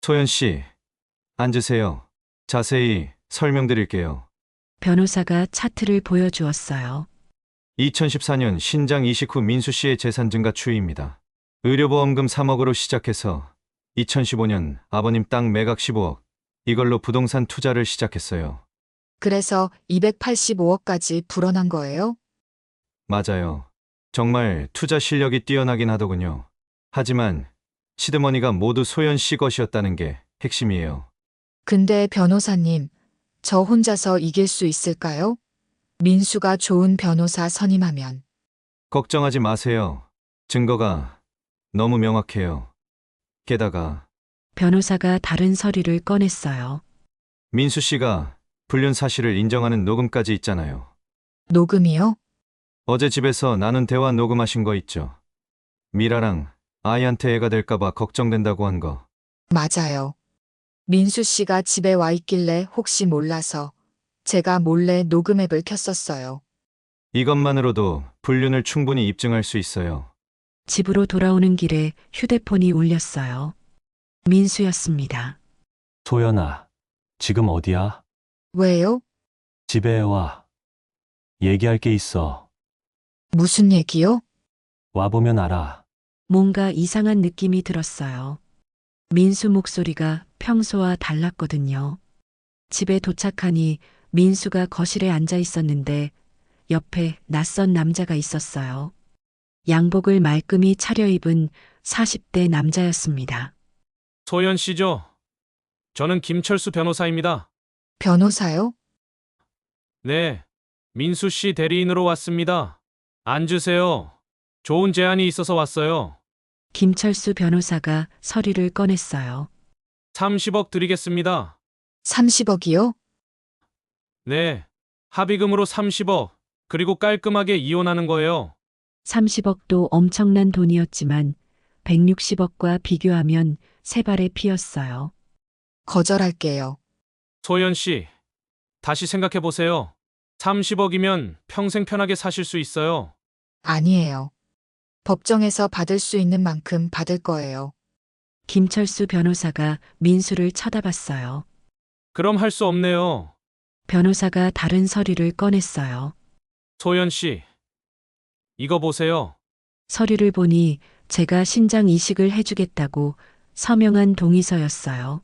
소연 씨, 앉으세요. 자세히 설명드릴게요. 변호사가 차트를 보여주었어요. 2014년 신장 이식 후 민수 씨의 재산 증가 추이입니다. 의료보험금 3억으로 시작해서 2015년 아버님 땅 매각 15억, 이걸로 부동산 투자를 시작했어요. 그래서 285억까지 불어난 거예요? 맞아요. 정말 투자 실력이 뛰어나긴 하더군요. 하지만 시드머니가 모두 소연 씨 것이었다는 게 핵심이에요. 근데 변호사님, 저 혼자서 이길 수 있을까요? 민수가 좋은 변호사 선임하면. 걱정하지 마세요. 증거가 너무 명확해요. 게다가 변호사가 다른 서류를 꺼냈어요. 민수 씨가 불륜 사실을 인정하는 녹음까지 있잖아요. 녹음이요? 어제 집에서 나눈 대화 녹음하신 거 있죠? 미라랑 아이한테 애가 될까봐 걱정된다고 한 거. 맞아요. 민수 씨가 집에 와 있길래 혹시 몰라서 제가 몰래 녹음 앱을 켰었어요. 이것만으로도 불륜을 충분히 입증할 수 있어요. 집으로 돌아오는 길에 휴대폰이 울렸어요. 민수였습니다. 소연아, 지금 어디야? 왜요? 집에 와. 얘기할 게 있어. 무슨 얘기요? 와보면 알아. 뭔가 이상한 느낌이 들었어요. 민수 목소리가 평소와 달랐거든요. 집에 도착하니 민수가 거실에 앉아 있었는데 옆에 낯선 남자가 있었어요. 양복을 말끔히 차려입은 40대 남자였습니다. 소연 씨죠? 저는 김철수 변호사입니다. 변호사요? 네, 민수 씨 대리인으로 왔습니다. 앉으세요. 좋은 제안이 있어서 왔어요. 김철수 변호사가 서류를 꺼냈어요. 30억 드리겠습니다. 30억이요? 네, 합의금으로 30억, 그리고 깔끔하게 이혼하는 거예요. 30억도 엄청난 돈이었지만 160억과 비교하면 세 발의 피였어요. 거절할게요. 소연 씨, 다시 생각해 보세요. 30억이면 평생 편하게 사실 수 있어요. 아니에요. 법정에서 받을 수 있는 만큼 받을 거예요. 김철수 변호사가 민수를 쳐다봤어요. 그럼 할 수 없네요. 변호사가 다른 서류를 꺼냈어요. 소연 씨, 이거 보세요. 서류를 보니 제가 신장 이식을 해주겠다고 서명한 동의서였어요.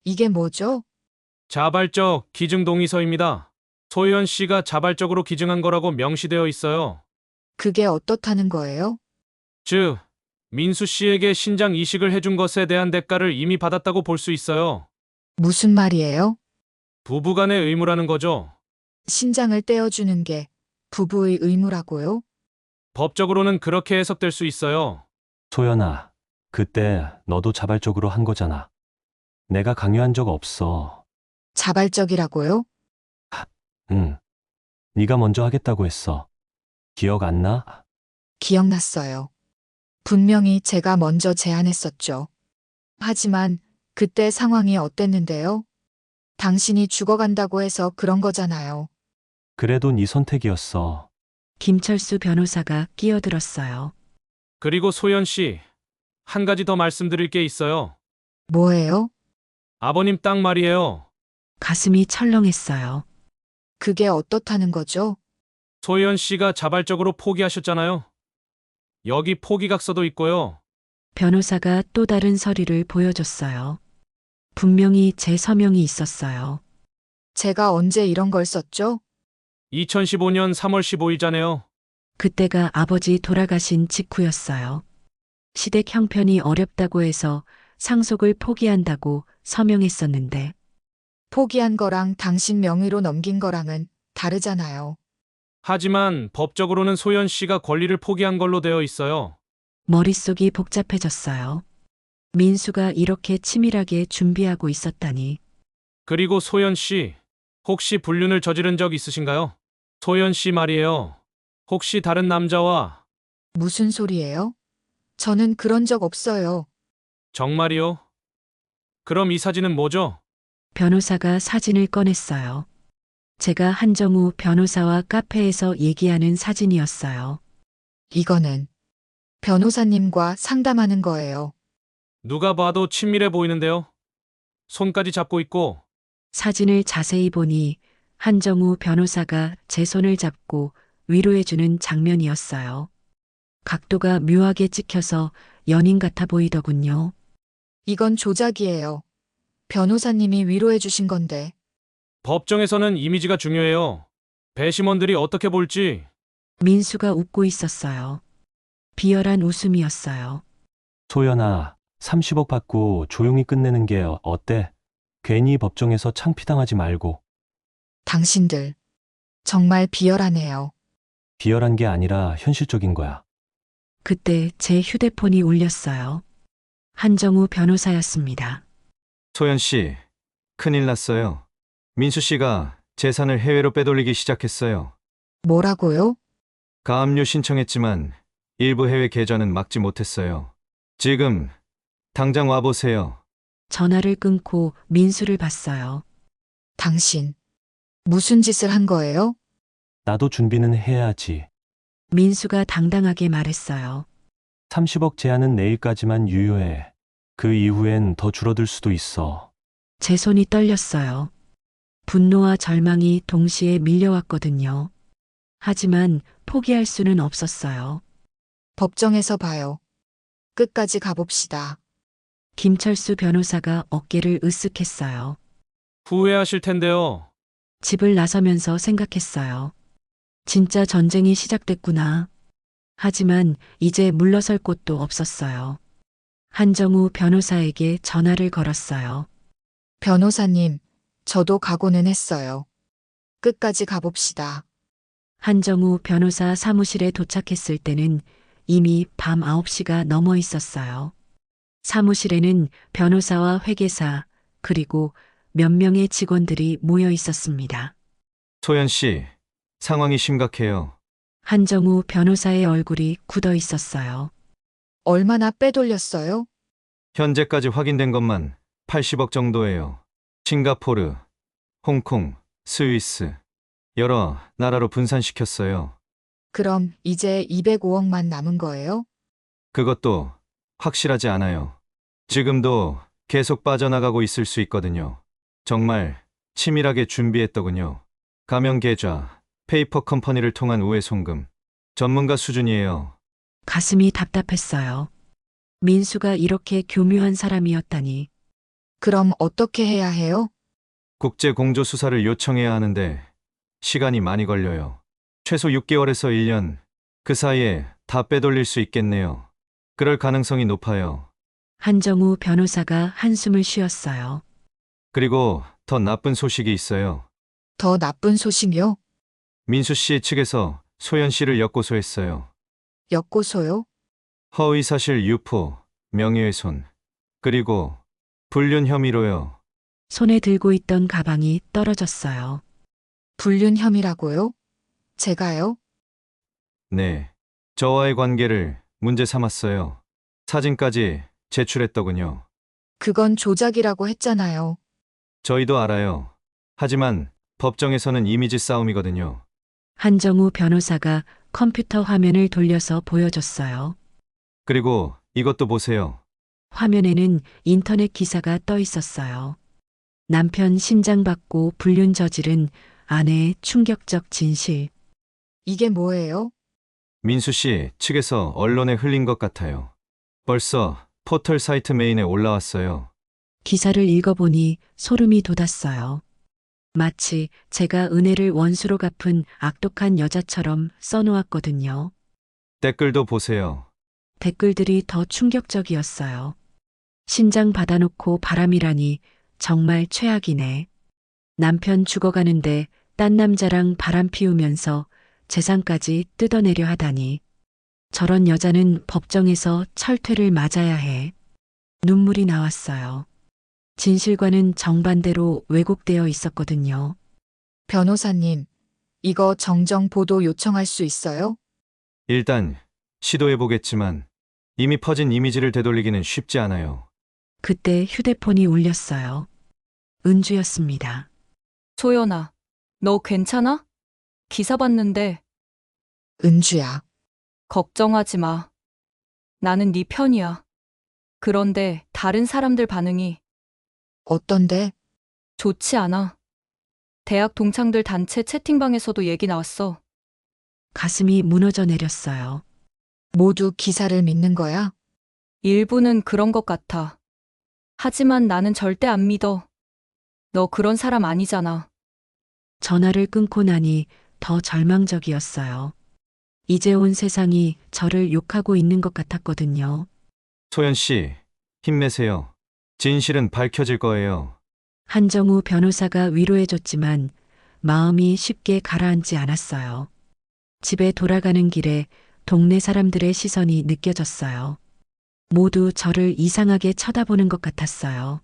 이게 뭐죠? 자발적 기증 동의서입니다. 소연 씨가 자발적으로 기증한 거라고 명시되어 있어요. 그게 어떻다는 거예요? 즉, 민수 씨에게 신장 이식을 해준 것에 대한 대가를 이미 받았다고 볼 수 있어요. 무슨 말이에요? 부부간의 의무라는 거죠. 신장을 떼어주는 게 부부의 의무라고요? 법적으로는 그렇게 해석될 수 있어요. 소연아, 그때 너도 자발적으로 한 거잖아. 내가 강요한 적 없어. 자발적이라고요? 응. 네가 먼저 하겠다고 했어. 기억 안 나? 기억났어요. 분명히 제가 먼저 제안했었죠. 하지만 그때 상황이 어땠는데요? 당신이 죽어간다고 해서 그런 거잖아요. 그래도 네 선택이었어. 김철수 변호사가 끼어들었어요. 그리고 소연 씨, 한 가지 더 말씀드릴 게 있어요. 뭐예요? 아버님 땅 말이에요. 가슴이 철렁했어요. 그게 어떻다는 거죠? 소연 씨가 자발적으로 포기하셨잖아요. 여기 포기각서도 있고요. 변호사가 또 다른 서류를 보여줬어요. 분명히 제 서명이 있었어요. 제가 언제 이런 걸 썼죠? 2015년 3월 15일자네요. 그때가 아버지 돌아가신 직후였어요. 시댁 형편이 어렵다고 해서 상속을 포기한다고 서명했었는데 포기한 거랑 당신 명의로 넘긴 거랑은 다르잖아요. 하지만 법적으로는 소연 씨가 권리를 포기한 걸로 되어 있어요. 머릿속이 복잡해졌어요. 민수가 이렇게 치밀하게 준비하고 있었다니. 그리고 소연 씨, 혹시 불륜을 저지른 적 있으신가요? 소연 씨 말이에요. 혹시 다른 남자와 무슨 소리예요? 저는 그런 적 없어요. 정말이요? 그럼 이 사진은 뭐죠? 변호사가 사진을 꺼냈어요. 제가 한정우 변호사와 카페에서 얘기하는 사진이었어요. 이거는 변호사님과 상담하는 거예요. 누가 봐도 친밀해 보이는데요. 손까지 잡고 있고 사진을 자세히 보니 한정우 변호사가 제 손을 잡고 위로해주는 장면이었어요. 각도가 묘하게 찍혀서 연인 같아 보이더군요. 이건 조작이에요. 변호사님이 위로해 주신 건데. 법정에서는 이미지가 중요해요. 배심원들이 어떻게 볼지. 민수가 웃고 있었어요. 비열한 웃음이었어요. 소연아, 30억 받고 조용히 끝내는 게 어때? 괜히 법정에서 창피당하지 말고. 당신들 정말 비열하네요. 비열한 게 아니라 현실적인 거야. 그때 제 휴대폰이 울렸어요. 한정우 변호사였습니다. 소연 씨, 큰일 났어요. 민수 씨가 재산을 해외로 빼돌리기 시작했어요. 뭐라고요? 가압류 신청했지만 일부 해외 계좌는 막지 못했어요. 지금 당장 와보세요. 전화를 끊고 민수를 봤어요. 당신 무슨 짓을 한 거예요? 나도 준비는 해야지. 민수가 당당하게 말했어요. 30억 제한은 내일까지만 유효해. 그 이후엔 더 줄어들 수도 있어. 제 손이 떨렸어요. 분노와 절망이 동시에 밀려왔거든요. 하지만 포기할 수는 없었어요. 법정에서 봐요. 끝까지 가봅시다. 김철수 변호사가 어깨를 으쓱했어요. 후회하실 텐데요. 집을 나서면서 생각했어요. 진짜 전쟁이 시작됐구나. 하지만 이제 물러설 곳도 없었어요. 한정우 변호사에게 전화를 걸었어요. 변호사님, 저도 각오는 했어요. 끝까지 가봅시다. 한정우 변호사 사무실에 도착했을 때는 이미 밤 9시가 넘어 있었어요. 사무실에는 변호사와 회계사, 그리고 몇 명의 직원들이 모여 있었습니다. 소연 씨, 상황이 심각해요. 한정우 변호사의 얼굴이 굳어 있었어요. 얼마나 빼돌렸어요? 현재까지 확인된 것만 80억 정도예요. 싱가포르, 홍콩, 스위스, 여러 나라로 분산시켰어요. 그럼 이제 205억만 남은 거예요? 그것도 확실하지 않아요. 지금도 계속 빠져나가고 있을 수 있거든요. 정말 치밀하게 준비했더군요. 가명 계좌, 페이퍼 컴퍼니를 통한 우회 송금. 전문가 수준이에요. 가슴이 답답했어요. 민수가 이렇게 교묘한 사람이었다니. 그럼 어떻게 해야 해요? 국제 공조 수사를 요청해야 하는데 시간이 많이 걸려요. 최소 6개월에서 1년. 그 사이에 다 빼돌릴 수 있겠네요. 그럴 가능성이 높아요. 한정우 변호사가 한숨을 쉬었어요. 그리고 더 나쁜 소식이 있어요. 더 나쁜 소식이요? 민수 씨 측에서 소연 씨를 역고소했어요. 역고소요? 허위사실 유포, 명예훼손, 그리고 불륜 혐의로요. 손에 들고 있던 가방이 떨어졌어요. 불륜 혐의라고요? 제가요? 네. 저와의 관계를 문제 삼았어요. 사진까지 제출했더군요. 그건 조작이라고 했잖아요. 저희도 알아요. 하지만 법정에서는 이미지 싸움이거든요. 한정우 변호사가 컴퓨터 화면을 돌려서 보여줬어요. 그리고 이것도 보세요. 화면에는 인터넷 기사가 떠 있었어요. 남편 신장 받고 불륜 저지른 아내의 충격적 진실. 이게 뭐예요? 민수 씨 측에서 언론에 흘린 것 같아요. 벌써 포털 사이트 메인에 올라왔어요. 기사를 읽어보니 소름이 돋았어요. 마치 제가 은혜를 원수로 갚은 악독한 여자처럼 써놓았거든요. 댓글도 보세요. 댓글들이 더 충격적이었어요. 신장 받아놓고 바람이라니 정말 최악이네. 남편 죽어가는데 딴 남자랑 바람 피우면서 재산까지 뜯어내려 하다니. 저런 여자는 법정에서 철퇴를 맞아야 해. 눈물이 나왔어요. 진실과는 정반대로 왜곡되어 있었거든요. 변호사님, 이거 정정 보도 요청할 수 있어요? 일단 시도해보겠지만 이미 퍼진 이미지를 되돌리기는 쉽지 않아요. 그때 휴대폰이 울렸어요. 은주였습니다. 소연아, 너 괜찮아? 기사 봤는데 은주야. 걱정하지 마. 나는 네 편이야. 그런데 다른 사람들 반응이 어떤데? 좋지 않아. 대학 동창들 단체 채팅방에서도 얘기 나왔어. 가슴이 무너져 내렸어요. 모두 기사를 믿는 거야? 일부는 그런 것 같아. 하지만 나는 절대 안 믿어. 너 그런 사람 아니잖아. 전화를 끊고 나니 더 절망적이었어요. 이제 온 세상이 저를 욕하고 있는 것 같았거든요. 소연 씨, 힘내세요. 진실은 밝혀질 거예요. 한정우 변호사가 위로해줬지만 마음이 쉽게 가라앉지 않았어요. 집에 돌아가는 길에 동네 사람들의 시선이 느껴졌어요. 모두 저를 이상하게 쳐다보는 것 같았어요.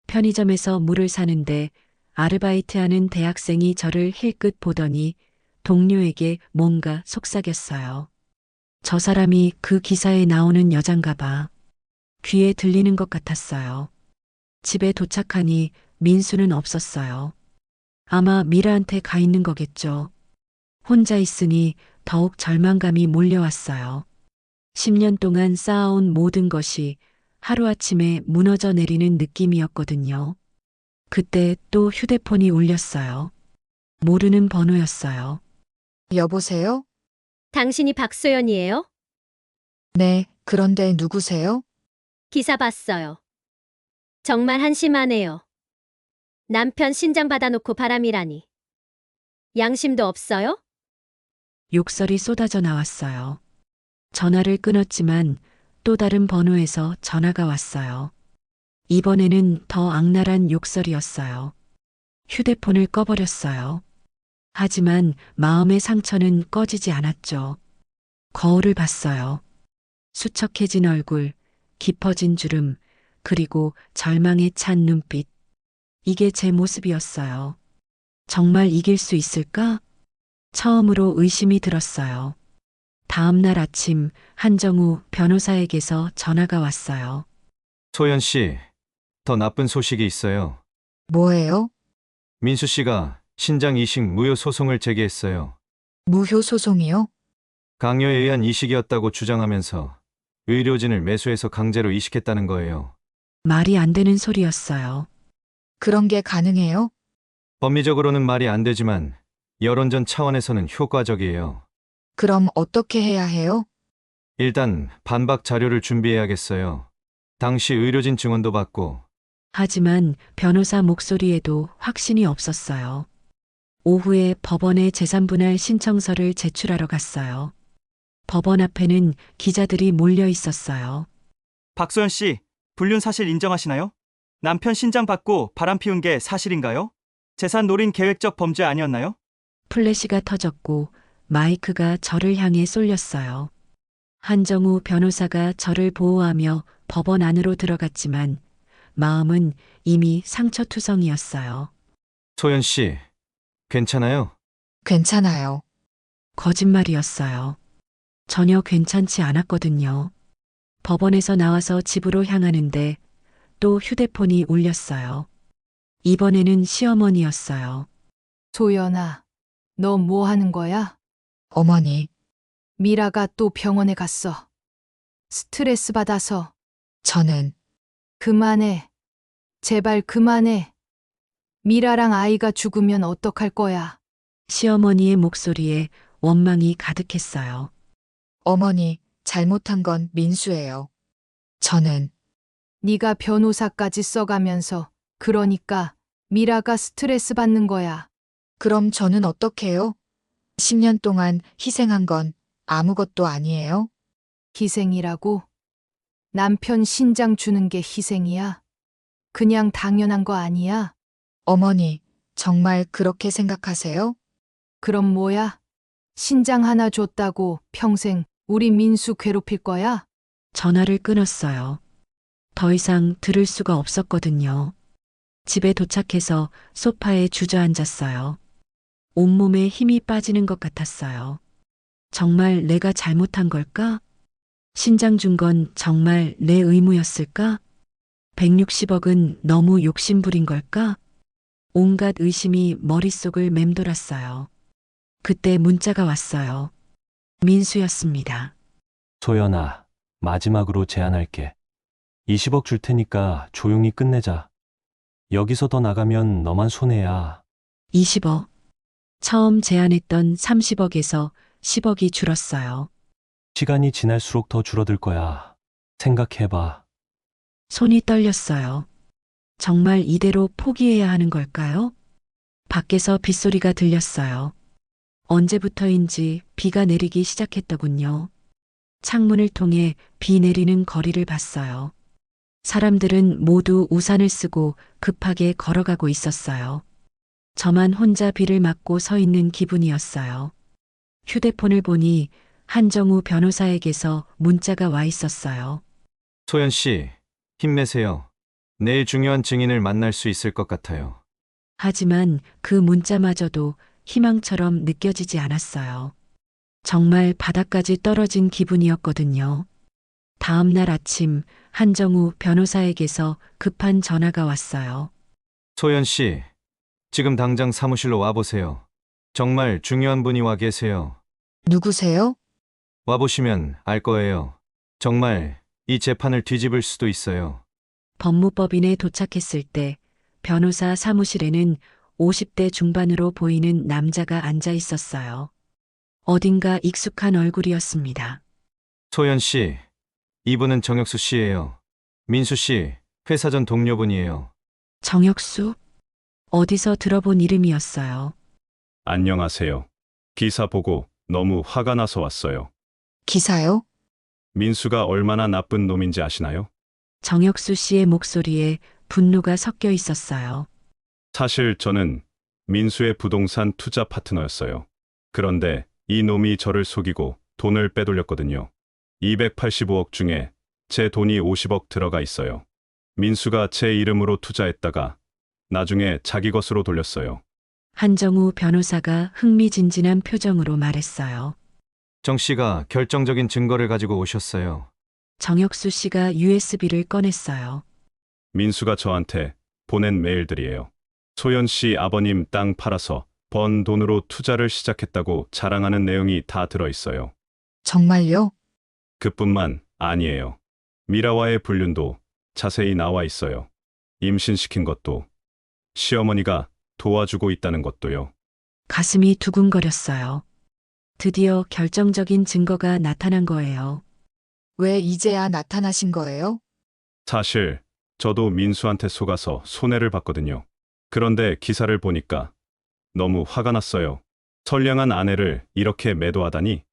편의점에서 물을 사는데 아르바이트하는 대학생이 저를 힐끗 보더니 동료에게 뭔가 속삭였어요. 저 사람이 그 기사에 나오는 여잔가 봐. 귀에 들리는 것 같았어요. 집에 도착하니 민수는 없었어요. 아마 미라한테 가 있는 거겠죠. 혼자 있으니 더욱 절망감이 몰려왔어요. 10년 동안 쌓아온 모든 것이 하루아침에 무너져 내리는 느낌이었거든요. 그때 또 휴대폰이 울렸어요. 모르는 번호였어요. 여보세요? 당신이 박소연이에요? 네, 그런데 누구세요? 기사 봤어요. 정말 한심하네요. 남편 신장 받아놓고 바람이라니. 양심도 없어요? 욕설이 쏟아져 나왔어요. 전화를 끊었지만 또 다른 번호에서 전화가 왔어요. 이번에는 더 악랄한 욕설이었어요. 휴대폰을 꺼버렸어요. 하지만 마음의 상처는 꺼지지 않았죠. 거울을 봤어요. 수척해진 얼굴, 깊어진 주름, 그리고 절망에 찬 눈빛. 이게 제 모습이었어요. 정말 이길 수 있을까? 처음으로 의심이 들었어요. 다음 날 아침 한정우 변호사에게서 전화가 왔어요. 소연 씨, 더 나쁜 소식이 있어요. 뭐예요? 민수 씨가 신장 이식 무효 소송을 제기했어요. 무효 소송이요? 강요에 의한 이식이었다고 주장하면서 의료진을 매수해서 강제로 이식했다는 거예요. 말이 안 되는 소리였어요. 그런 게 가능해요? 법리적으로는 말이 안 되지만 여론전 차원에서는 효과적이에요. 그럼 어떻게 해야 해요? 일단 반박 자료를 준비해야겠어요. 당시 의료진 증언도 받고. 하지만 변호사 목소리에도 확신이 없었어요. 오후에 법원에 재산분할 신청서를 제출하러 갔어요. 법원 앞에는 기자들이 몰려 있었어요. 박소연 씨, 불륜 사실 인정하시나요? 남편 신장 받고 바람 피운 게 사실인가요? 재산 노린 계획적 범죄 아니었나요? 플래시가 터졌고 마이크가 저를 향해 쏠렸어요. 한정우 변호사가 저를 보호하며 법원 안으로 들어갔지만 마음은 이미 상처투성이었어요. 소연 씨, 괜찮아요? 괜찮아요. 거짓말이었어요. 전혀 괜찮지 않았거든요. 법원에서 나와서 집으로 향하는데 또 휴대폰이 울렸어요. 이번에는 시어머니였어요. 소연아, 너 뭐 하는 거야? 어머니, 미라가 또 병원에 갔어. 스트레스 받아서. 저는 그만해. 제발 그만해. 미라랑 아이가 죽으면 어떡할 거야? 시어머니의 목소리에 원망이 가득했어요. 어머니, 잘못한 건 민수예요. 저는 네가 변호사까지 써가면서 그러니까 미라가 스트레스 받는 거야. 그럼 저는 어떡해요? 10년 동안 희생한 건 아무것도 아니에요? 희생이라고? 남편 신장 주는 게 희생이야? 그냥 당연한 거 아니야? 어머니, 정말 그렇게 생각하세요? 그럼 뭐야? 신장 하나 줬다고 평생 우리 민수 괴롭힐 거야? 전화를 끊었어요. 더 이상 들을 수가 없었거든요. 집에 도착해서 소파에 주저앉았어요. 온몸에 힘이 빠지는 것 같았어요. 정말 내가 잘못한 걸까? 신장 준 건 정말 내 의무였을까? 160억은 너무 욕심부린 걸까? 온갖 의심이 머릿속을 맴돌았어요. 그때 문자가 왔어요. 민수였습니다. 소연아, 마지막으로 제안할게. 20억 줄 테니까 조용히 끝내자. 여기서 더 나가면 너만 손해야. 20억. 처음 제안했던 30억에서 10억이 줄었어요. 시간이 지날수록 더 줄어들 거야. 생각해봐. 손이 떨렸어요. 정말 이대로 포기해야 하는 걸까요? 밖에서 빗소리가 들렸어요. 언제부터인지 비가 내리기 시작했더군요. 창문을 통해 비 내리는 거리를 봤어요. 사람들은 모두 우산을 쓰고 급하게 걸어가고 있었어요. 저만 혼자 비를 맞고 서 있는 기분이었어요. 휴대폰을 보니 한정우 변호사에게서 문자가 와 있었어요. 소연 씨, 힘내세요. 내일 중요한 증인을 만날 수 있을 것 같아요. 하지만 그 문자마저도 희망처럼 느껴지지 않았어요. 정말 바닥까지 떨어진 기분이었거든요. 다음 날 아침 한정우 변호사에게서 급한 전화가 왔어요. 소연 씨, 지금 당장 사무실로 와보세요. 정말 중요한 분이 와 계세요. 누구세요? 와보시면 알 거예요. 정말 이 재판을 뒤집을 수도 있어요. 법무법인에 도착했을 때 변호사 사무실에는 50대 중반으로 보이는 남자가 앉아 있었어요. 어딘가 익숙한 얼굴이었습니다. 소연 씨, 이분은 정혁수 씨예요. 민수 씨, 회사 전 동료분이에요. 정혁수? 어디서 들어본 이름이었어요. 안녕하세요. 기사 보고 너무 화가 나서 왔어요. 기사요? 민수가 얼마나 나쁜 놈인지 아시나요? 정혁수 씨의 목소리에 분노가 섞여 있었어요. 사실 저는 민수의 부동산 투자 파트너였어요. 그런데 이 놈이 저를 속이고 돈을 빼돌렸거든요. 285억 중에 제 돈이 50억 들어가 있어요. 민수가 제 이름으로 투자했다가 나중에 자기 것으로 돌렸어요. 한정우 변호사가 흥미진진한 표정으로 말했어요. 정 씨가 결정적인 증거를 가지고 오셨어요. 정혁수 씨가 USB를 꺼냈어요. 민수가 저한테 보낸 메일들이에요. 소연 씨 아버님 땅 팔아서 번 돈으로 투자를 시작했다고 자랑하는 내용이 다 들어있어요. 정말요? 그뿐만 아니에요. 미라와의 불륜도 자세히 나와 있어요. 임신시킨 것도, 시어머니가 도와주고 있다는 것도요. 가슴이 두근거렸어요. 드디어 결정적인 증거가 나타난 거예요. 왜 이제야 나타나신 거예요? 사실 저도 민수한테 속아서 손해를 봤거든요. 그런데 기사를 보니까 너무 화가 났어요. 선량한 아내를 이렇게 매도하다니.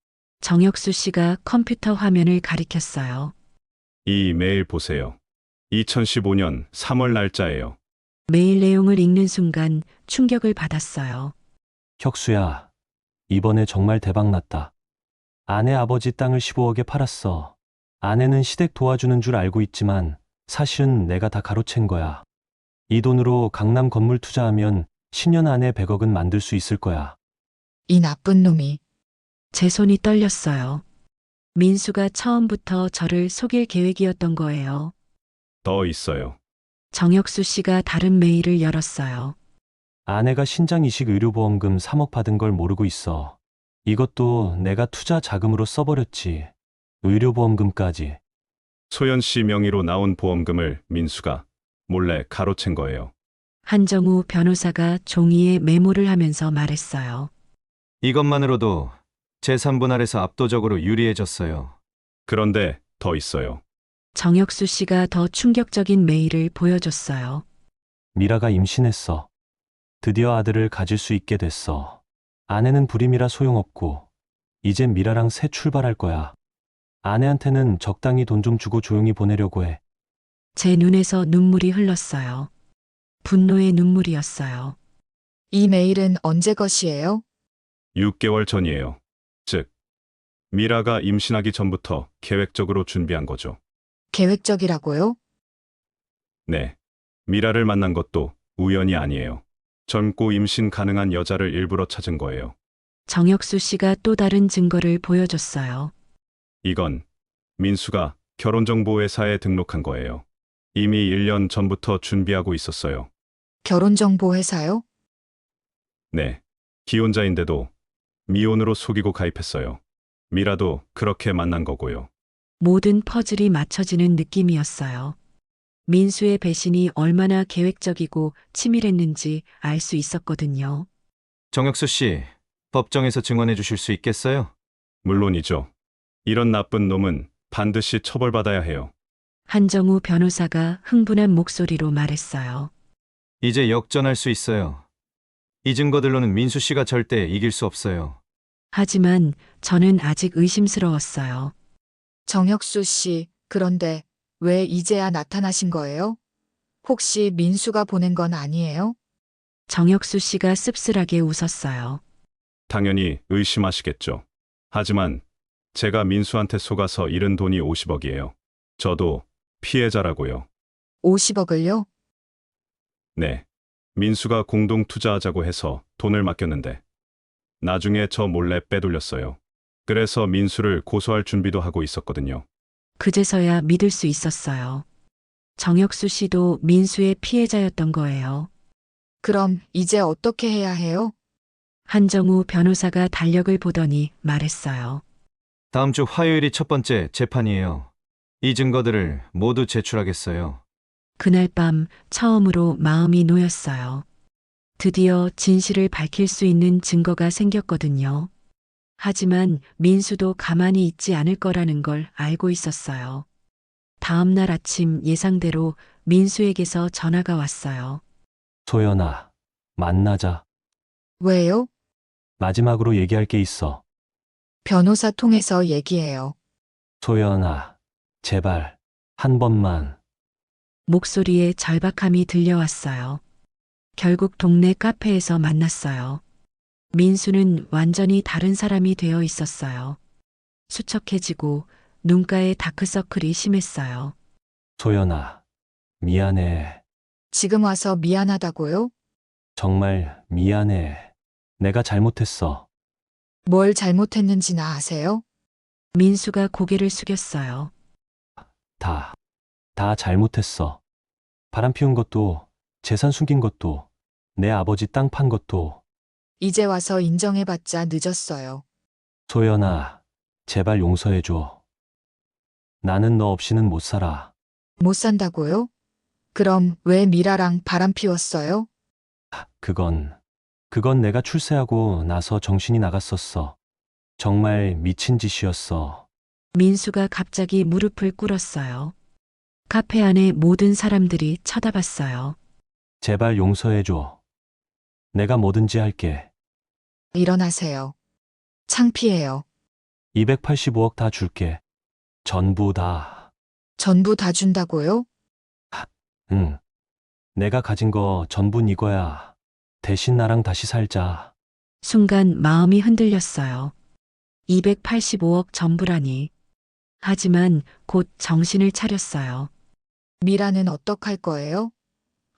정혁수 씨가 컴퓨터 화면을 가리켰어요. 이 메일 보세요. 2015년 3월 날짜예요. 메일 내용을 읽는 순간 충격을 받았어요. 혁수야, 이번에 정말 대박 났다. 아내 아버지 땅을 15억에 팔았어. 아내는 시댁 도와주는 줄 알고 있지만 사실은 내가 다 가로챈 거야. 이 돈으로 강남 건물 투자하면 10년 안에 100억은 만들 수 있을 거야. 이 나쁜 놈이. 제 손이 떨렸어요. 민수가 처음부터 저를 속일 계획이었던 거예요. 더 있어요. 정혁수 씨가 다른 메일을 열었어요. 아내가 신장 이식 의료보험금 3억 받은 걸 모르고 있어. 이것도 내가 투자 자금으로 써버렸지. 의료보험금까지. 소연 씨 명의로 나온 보험금을 민수가 몰래 가로챈 거예요. 한정우 변호사가 종이에 메모를 하면서 말했어요. 이것만으로도 재산 분할에서 압도적으로 유리해졌어요. 그런데 더 있어요. 정혁수 씨가 더 충격적인 메일을 보여줬어요. 미라가 임신했어. 드디어 아들을 가질 수 있게 됐어. 아내는 불임이라 소용없고 이젠 미라랑 새 출발할 거야. 아내한테는 적당히 돈 좀 주고 조용히 보내려고 해. 제 눈에서 눈물이 흘렀어요. 분노의 눈물이었어요. 이 메일은 언제 것이에요? 6개월 전이에요. 즉, 미라가 임신하기 전부터 계획적으로 준비한 거죠. 계획적이라고요? 네. 미라를 만난 것도 우연이 아니에요. 젊고 임신 가능한 여자를 일부러 찾은 거예요. 정혁수 씨가 또 다른 증거를 보여줬어요. 이건 민수가 결혼정보회사에 등록한 거예요. 이미 1년 전부터 준비하고 있었어요. 결혼정보회사요? 네. 기혼자인데도 미혼으로 속이고 가입했어요. 미라도 그렇게 만난 거고요. 모든 퍼즐이 맞춰지는 느낌이었어요. 민수의 배신이 얼마나 계획적이고 치밀했는지 알 수 있었거든요. 정혁수 씨, 법정에서 증언해 주실 수 있겠어요? 물론이죠. 이런 나쁜 놈은 반드시 처벌받아야 해요. 한정우 변호사가 흥분한 목소리로 말했어요. 이제 역전할 수 있어요. 이 증거들로는 민수 씨가 절대 이길 수 없어요. 하지만 저는 아직 의심스러웠어요. 정혁수 씨, 그런데 왜 이제야 나타나신 거예요? 혹시 민수가 보낸 건 아니에요? 정혁수 씨가 씁쓸하게 웃었어요. 당연히 의심하시겠죠. 하지만 제가 민수한테 속아서 잃은 돈이 50억이에요. 저도 피해자라고요. 50억을요? 네. 민수가 공동 투자하자고 해서 돈을 맡겼는데 나중에 저 몰래 빼돌렸어요. 그래서 민수를 고소할 준비도 하고 있었거든요. 그제서야 믿을 수 있었어요. 정혁수 씨도 민수의 피해자였던 거예요. 그럼 이제 어떻게 해야 해요? 한정우 변호사가 달력을 보더니 말했어요. 다음 주 화요일이 첫 번째 재판이에요. 이 증거들을 모두 제출하겠어요. 그날 밤 처음으로 마음이 놓였어요. 드디어 진실을 밝힐 수 있는 증거가 생겼거든요. 하지만 민수도 가만히 있지 않을 거라는 걸 알고 있었어요. 다음 날 아침 예상대로 민수에게서 전화가 왔어요. 소연아, 만나자. 왜요? 마지막으로 얘기할 게 있어. 변호사 통해서 얘기해요. 소연아, 제발, 한 번만. 목소리에 절박함이 들려왔어요. 결국 동네 카페에서 만났어요. 민수는 완전히 다른 사람이 되어 있었어요. 수척해지고 눈가에 다크서클이 심했어요. 소연아, 미안해. 지금 와서 미안하다고요? 정말 미안해. 내가 잘못했어. 뭘 잘못했는지나 아세요? 민수가 고개를 숙였어요. 다 잘못했어. 바람 피운 것도, 재산 숨긴 것도, 내 아버지 땅 판 것도. 이제 와서 인정해봤자 늦었어요. 소연아, 제발 용서해줘. 나는 너 없이는 못 살아. 못 산다고요? 그럼 왜 미라랑 바람 피웠어요? 그건 내가 출세하고 나서 정신이 나갔었어. 정말 미친 짓이었어. 민수가 갑자기 무릎을 꿇었어요. 카페 안에 모든 사람들이 쳐다봤어요. 제발 용서해줘. 내가 뭐든지 할게. 일어나세요. 창피해요. 285억 다 줄게. 전부 다. 전부 다 준다고요? 응. 내가 가진 거 전부는 이거야. 대신 나랑 다시 살자. 순간 마음이 흔들렸어요. 285억 전부라니. 하지만 곧 정신을 차렸어요. 미라는 어떡할 거예요?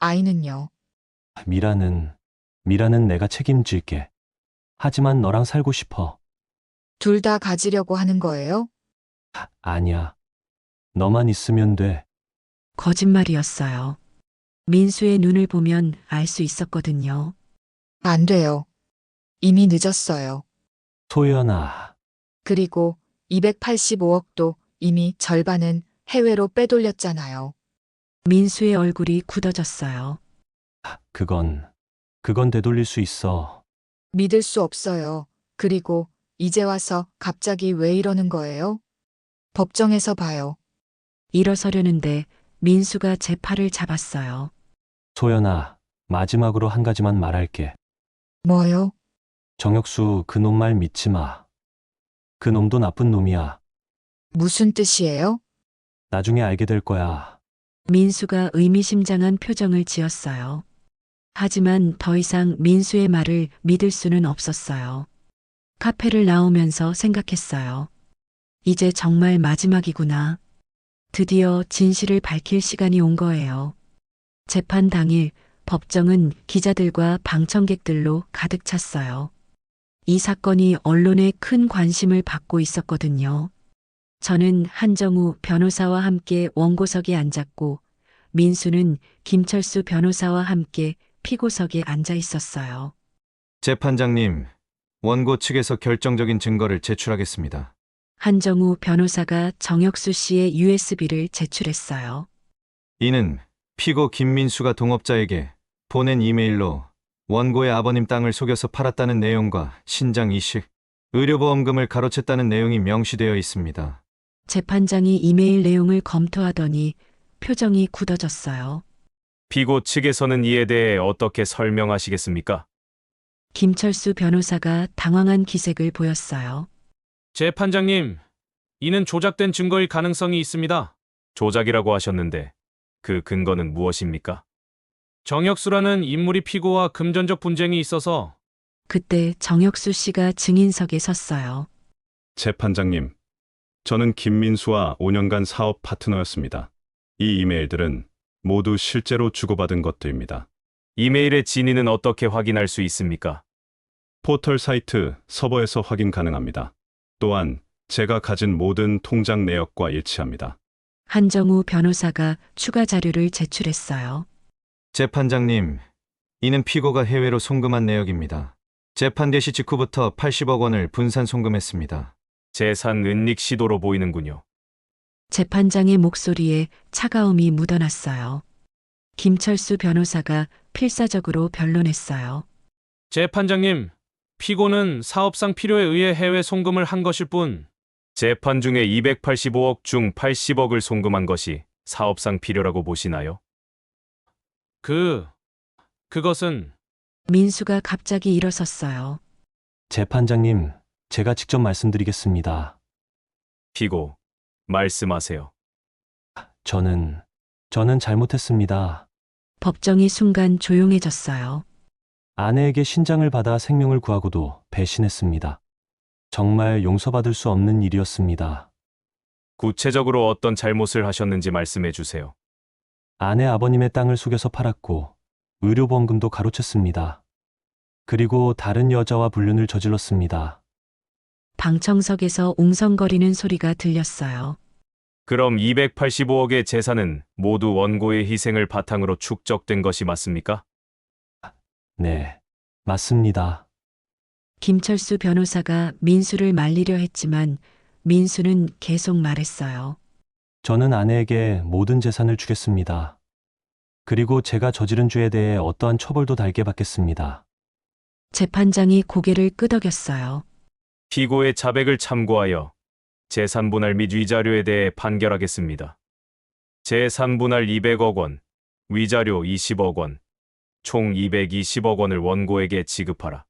아이는요? 미라는 내가 책임질게. 하지만 너랑 살고 싶어. 둘 다 가지려고 하는 거예요? 아니야. 너만 있으면 돼. 거짓말이었어요. 민수의 눈을 보면 알 수 있었거든요. 안 돼요. 이미 늦었어요. 소연아, 그리고 285억도 이미 절반은 해외로 빼돌렸잖아요. 민수의 얼굴이 굳어졌어요. 그건 되돌릴 수 있어. 믿을 수 없어요. 그리고 이제 와서 갑자기 왜 이러는 거예요? 법정에서 봐요. 일어서려는데 민수가 제 팔을 잡았어요. 소연아, 마지막으로 한 가지만 말할게. 뭐요? 정혁수 그 놈 말 믿지 마. 그 놈도 나쁜 놈이야. 무슨 뜻이에요? 나중에 알게 될 거야. 민수가 의미심장한 표정을 지었어요. 하지만 더 이상 민수의 말을 믿을 수는 없었어요. 카페를 나오면서 생각했어요. 이제 정말 마지막이구나. 드디어 진실을 밝힐 시간이 온 거예요. 재판 당일 법정은 기자들과 방청객들로 가득 찼어요. 이 사건이 언론의 큰 관심을 받고 있었거든요. 저는 한정우 변호사와 함께 원고석에 앉았고 민수는 김철수 변호사와 함께 피고석에 앉아 있었어요. 재판장님, 원고 측에서 결정적인 증거를 제출하겠습니다. 한정우 변호사가 정혁수 씨의 USB를 제출했어요. 이는 피고 김민수가 동업자에게 보낸 이메일로 원고의 아버님 땅을 속여서 팔았다는 내용과 신장 이식, 의료보험금을 가로챘다는 내용이 명시되어 있습니다. 재판장이 이메일 내용을 검토하더니 표정이 굳어졌어요. 피고 측에서는 이에 대해 어떻게 설명하시겠습니까? 김철수 변호사가 당황한 기색을 보였어요. 재판장님, 이는 조작된 증거일 가능성이 있습니다. 조작이라고 하셨는데 그 근거는 무엇입니까? 정혁수라는 인물이 피고와 금전적 분쟁이 있어서 그때 정혁수 씨가 증인석에 섰어요. 재판장님, 저는 김민수와 5년간 사업 파트너였습니다. 이 이메일들은 모두 실제로 주고받은 것들입니다. 이메일의 진위는 어떻게 확인할 수 있습니까? 포털 사이트 서버에서 확인 가능합니다. 또한 제가 가진 모든 통장 내역과 일치합니다. 한정우 변호사가 추가 자료를 제출했어요. 재판장님, 이는 피고가 해외로 송금한 내역입니다. 재판 개시 직후부터 80억 원을 분산 송금했습니다. 재산 은닉 시도로 보이는군요. 재판장의 목소리에 차가움이 묻어났어요. 김철수 변호사가 필사적으로 변론했어요. 재판장님, 피고는 사업상 필요에 의해 해외 송금을 한 것일 뿐 재판 중에 285억 중 80억을 송금한 것이 사업상 필요라고 보시나요? 그것은 민수가 갑자기 일어섰어요. 재판장님, 제가 직접 말씀드리겠습니다. 피고, 말씀하세요. 저는 잘못했습니다. 법정이 순간 조용해졌어요. 아내에게 신장을 받아 생명을 구하고도 배신했습니다. 정말 용서받을 수 없는 일이었습니다. 구체적으로 어떤 잘못을 하셨는지 말씀해 주세요. 아내 아버님의 땅을 속여서 팔았고 의료보험금도 가로챘습니다. 그리고 다른 여자와 불륜을 저질렀습니다. 방청석에서 웅성거리는 소리가 들렸어요. 그럼 285억의 재산은 모두 원고의 희생을 바탕으로 축적된 것이 맞습니까? 네, 맞습니다. 김철수 변호사가 민수를 말리려 했지만 민수는 계속 말했어요. 저는 아내에게 모든 재산을 주겠습니다. 그리고 제가 저지른 죄에 대해 어떠한 처벌도 달게 받겠습니다. 재판장이 고개를 끄덕였어요. 피고의 자백을 참고하여 재산분할 및 위자료에 대해 판결하겠습니다. 재산분할 200억 원, 위자료 20억 원, 총 220억 원을 원고에게 지급하라.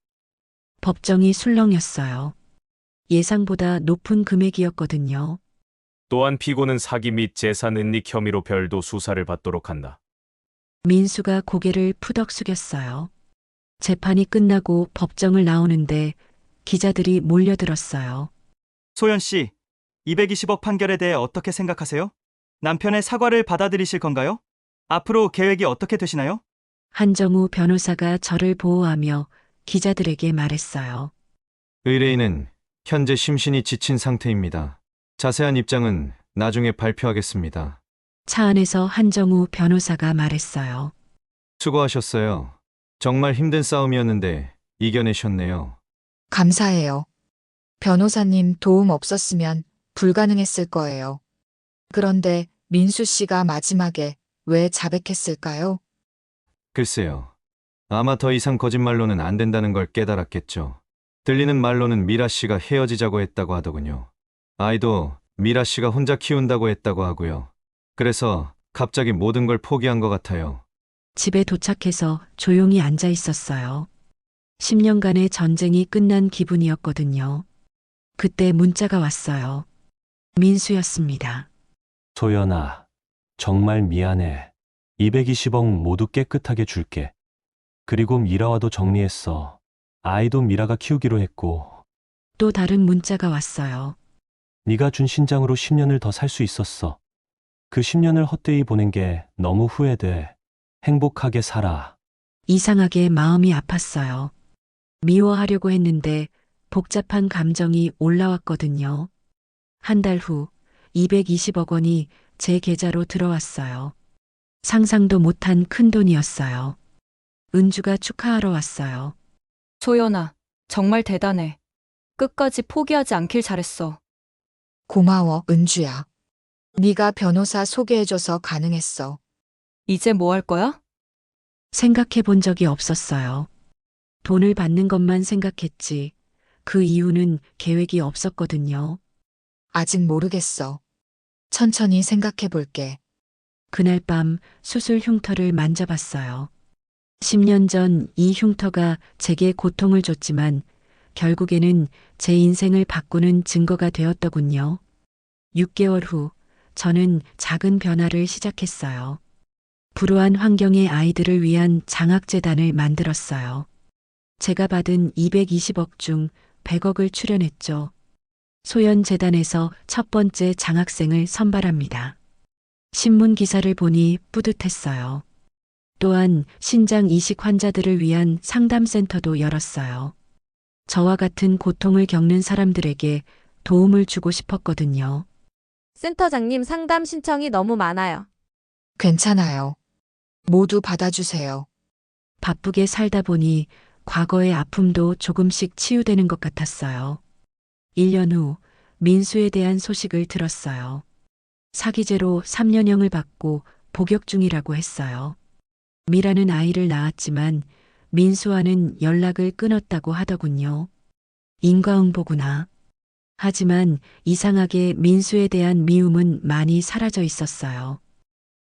법정이 술렁였어요. 예상보다 높은 금액이었거든요. 또한 피고는 사기 및 재산 은닉 혐의로 별도 수사를 받도록 한다. 민수가 고개를 푸덕 숙였어요. 재판이 끝나고 법정을 나오는데 기자들이 몰려들었어요. 소연 씨, 220억 판결에 대해 어떻게 생각하세요? 남편의 사과를 받아들이실 건가요? 앞으로 계획이 어떻게 되시나요? 한정우 변호사가 저를 보호하며 기자들에게 말했어요. 의뢰인은 현재 심신이 지친 상태입니다. 자세한 입장은 나중에 발표하겠습니다. 차 안에서 한정우 변호사가 말했어요. 수고하셨어요. 정말 힘든 싸움이었는데 이겨내셨네요. 감사해요. 변호사님 도움 없었으면 불가능했을 거예요. 그런데 민수 씨가 마지막에 왜 자백했을까요? 글쎄요. 아마 더 이상 거짓말로는 안 된다는 걸 깨달았겠죠. 들리는 말로는 미라 씨가 헤어지자고 했다고 하더군요. 아이도 미라 씨가 혼자 키운다고 했다고 하고요. 그래서 갑자기 모든 걸 포기한 것 같아요. 집에 도착해서 조용히 앉아 있었어요. 10년간의 전쟁이 끝난 기분이었거든요. 그때 문자가 왔어요. 민수였습니다. 소연아, 정말 미안해. 220억 모두 깨끗하게 줄게. 그리고 미라와도 정리했어. 아이도 미라가 키우기로 했고. 또 다른 문자가 왔어요. 네가 준 신장으로 10년을 더 살 수 있었어. 그 10년을 헛되이 보낸 게 너무 후회돼. 행복하게 살아. 이상하게 마음이 아팠어요. 미워하려고 했는데 복잡한 감정이 올라왔거든요. 한 달 후 220억 원이 제 계좌로 들어왔어요. 상상도 못한 큰 돈이었어요. 은주가 축하하러 왔어요. 소연아, 정말 대단해. 끝까지 포기하지 않길 잘했어. 고마워, 은주야. 네가 변호사 소개해줘서 가능했어. 이제 뭐 할 거야? 생각해 본 적이 없었어요. 돈을 받는 것만 생각했지. 그 이유는 계획이 없었거든요. 아직 모르겠어. 천천히 생각해 볼게. 그날 밤 수술 흉터를 만져봤어요. 10년 전 이 흉터가 제게 고통을 줬지만 결국에는 제 인생을 바꾸는 증거가 되었더군요. 6개월 후 저는 작은 변화를 시작했어요. 불우한 환경의 아이들을 위한 장학재단을 만들었어요. 제가 받은 220억 중 100억을 출연했죠. 소연재단에서 첫 번째 장학생을 선발합니다. 신문 기사를 보니 뿌듯했어요. 또한 신장 이식 환자들을 위한 상담센터도 열었어요. 저와 같은 고통을 겪는 사람들에게 도움을 주고 싶었거든요. 센터장님 상담 신청이 너무 많아요. 괜찮아요. 모두 받아주세요. 바쁘게 살다 보니 과거의 아픔도 조금씩 치유되는 것 같았어요. 1년 후 민수에 대한 소식을 들었어요. 사기죄로 3년형을 받고 복역 중이라고 했어요. 미라는 아이를 낳았지만 민수와는 연락을 끊었다고 하더군요. 인과응보구나. 하지만 이상하게 민수에 대한 미움은 많이 사라져 있었어요.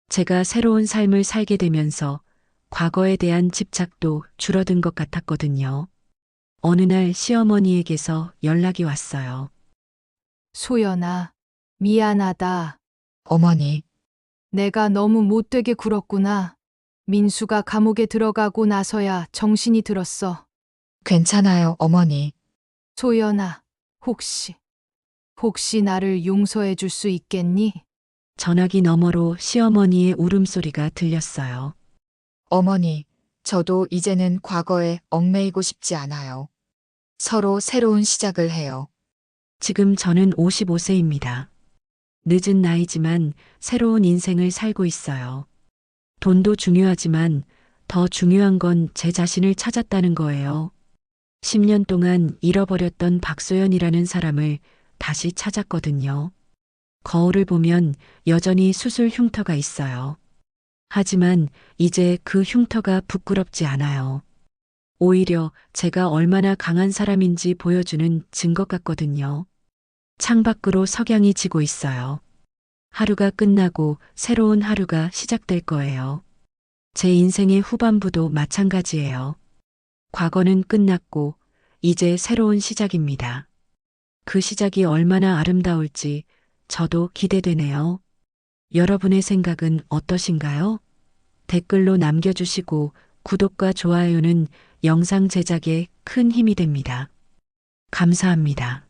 제가 새로운 삶을 살게 되면서 과거에 대한 집착도 줄어든 것 같았거든요. 어느 날 시어머니에게서 연락이 왔어요. 소연아, 미안하다. 어머니, 내가 너무 못되게 굴었구나. 민수가 감옥에 들어가고 나서야 정신이 들었어. 괜찮아요, 어머니. 소연아, 혹시 나를 용서해 줄 수 있겠니? 전화기 너머로 시어머니의 울음소리가 들렸어요. 어머니, 저도 이제는 과거에 얽매이고 싶지 않아요. 서로 새로운 시작을 해요. 지금 저는 55세입니다. 늦은 나이지만 새로운 인생을 살고 있어요. 돈도 중요하지만 더 중요한 건 제 자신을 찾았다는 거예요. 10년 동안 잃어버렸던 박소연이라는 사람을 다시 찾았거든요. 거울을 보면 여전히 수술 흉터가 있어요. 하지만 이제 그 흉터가 부끄럽지 않아요. 오히려 제가 얼마나 강한 사람인지 보여주는 증거 같거든요. 창밖으로 석양이 지고 있어요. 하루가 끝나고 새로운 하루가 시작될 거예요. 제 인생의 후반부도 마찬가지예요. 과거는 끝났고 이제 새로운 시작입니다. 그 시작이 얼마나 아름다울지 저도 기대되네요. 여러분의 생각은 어떠신가요? 댓글로 남겨주시고 구독과 좋아요는 영상 제작에 큰 힘이 됩니다. 감사합니다.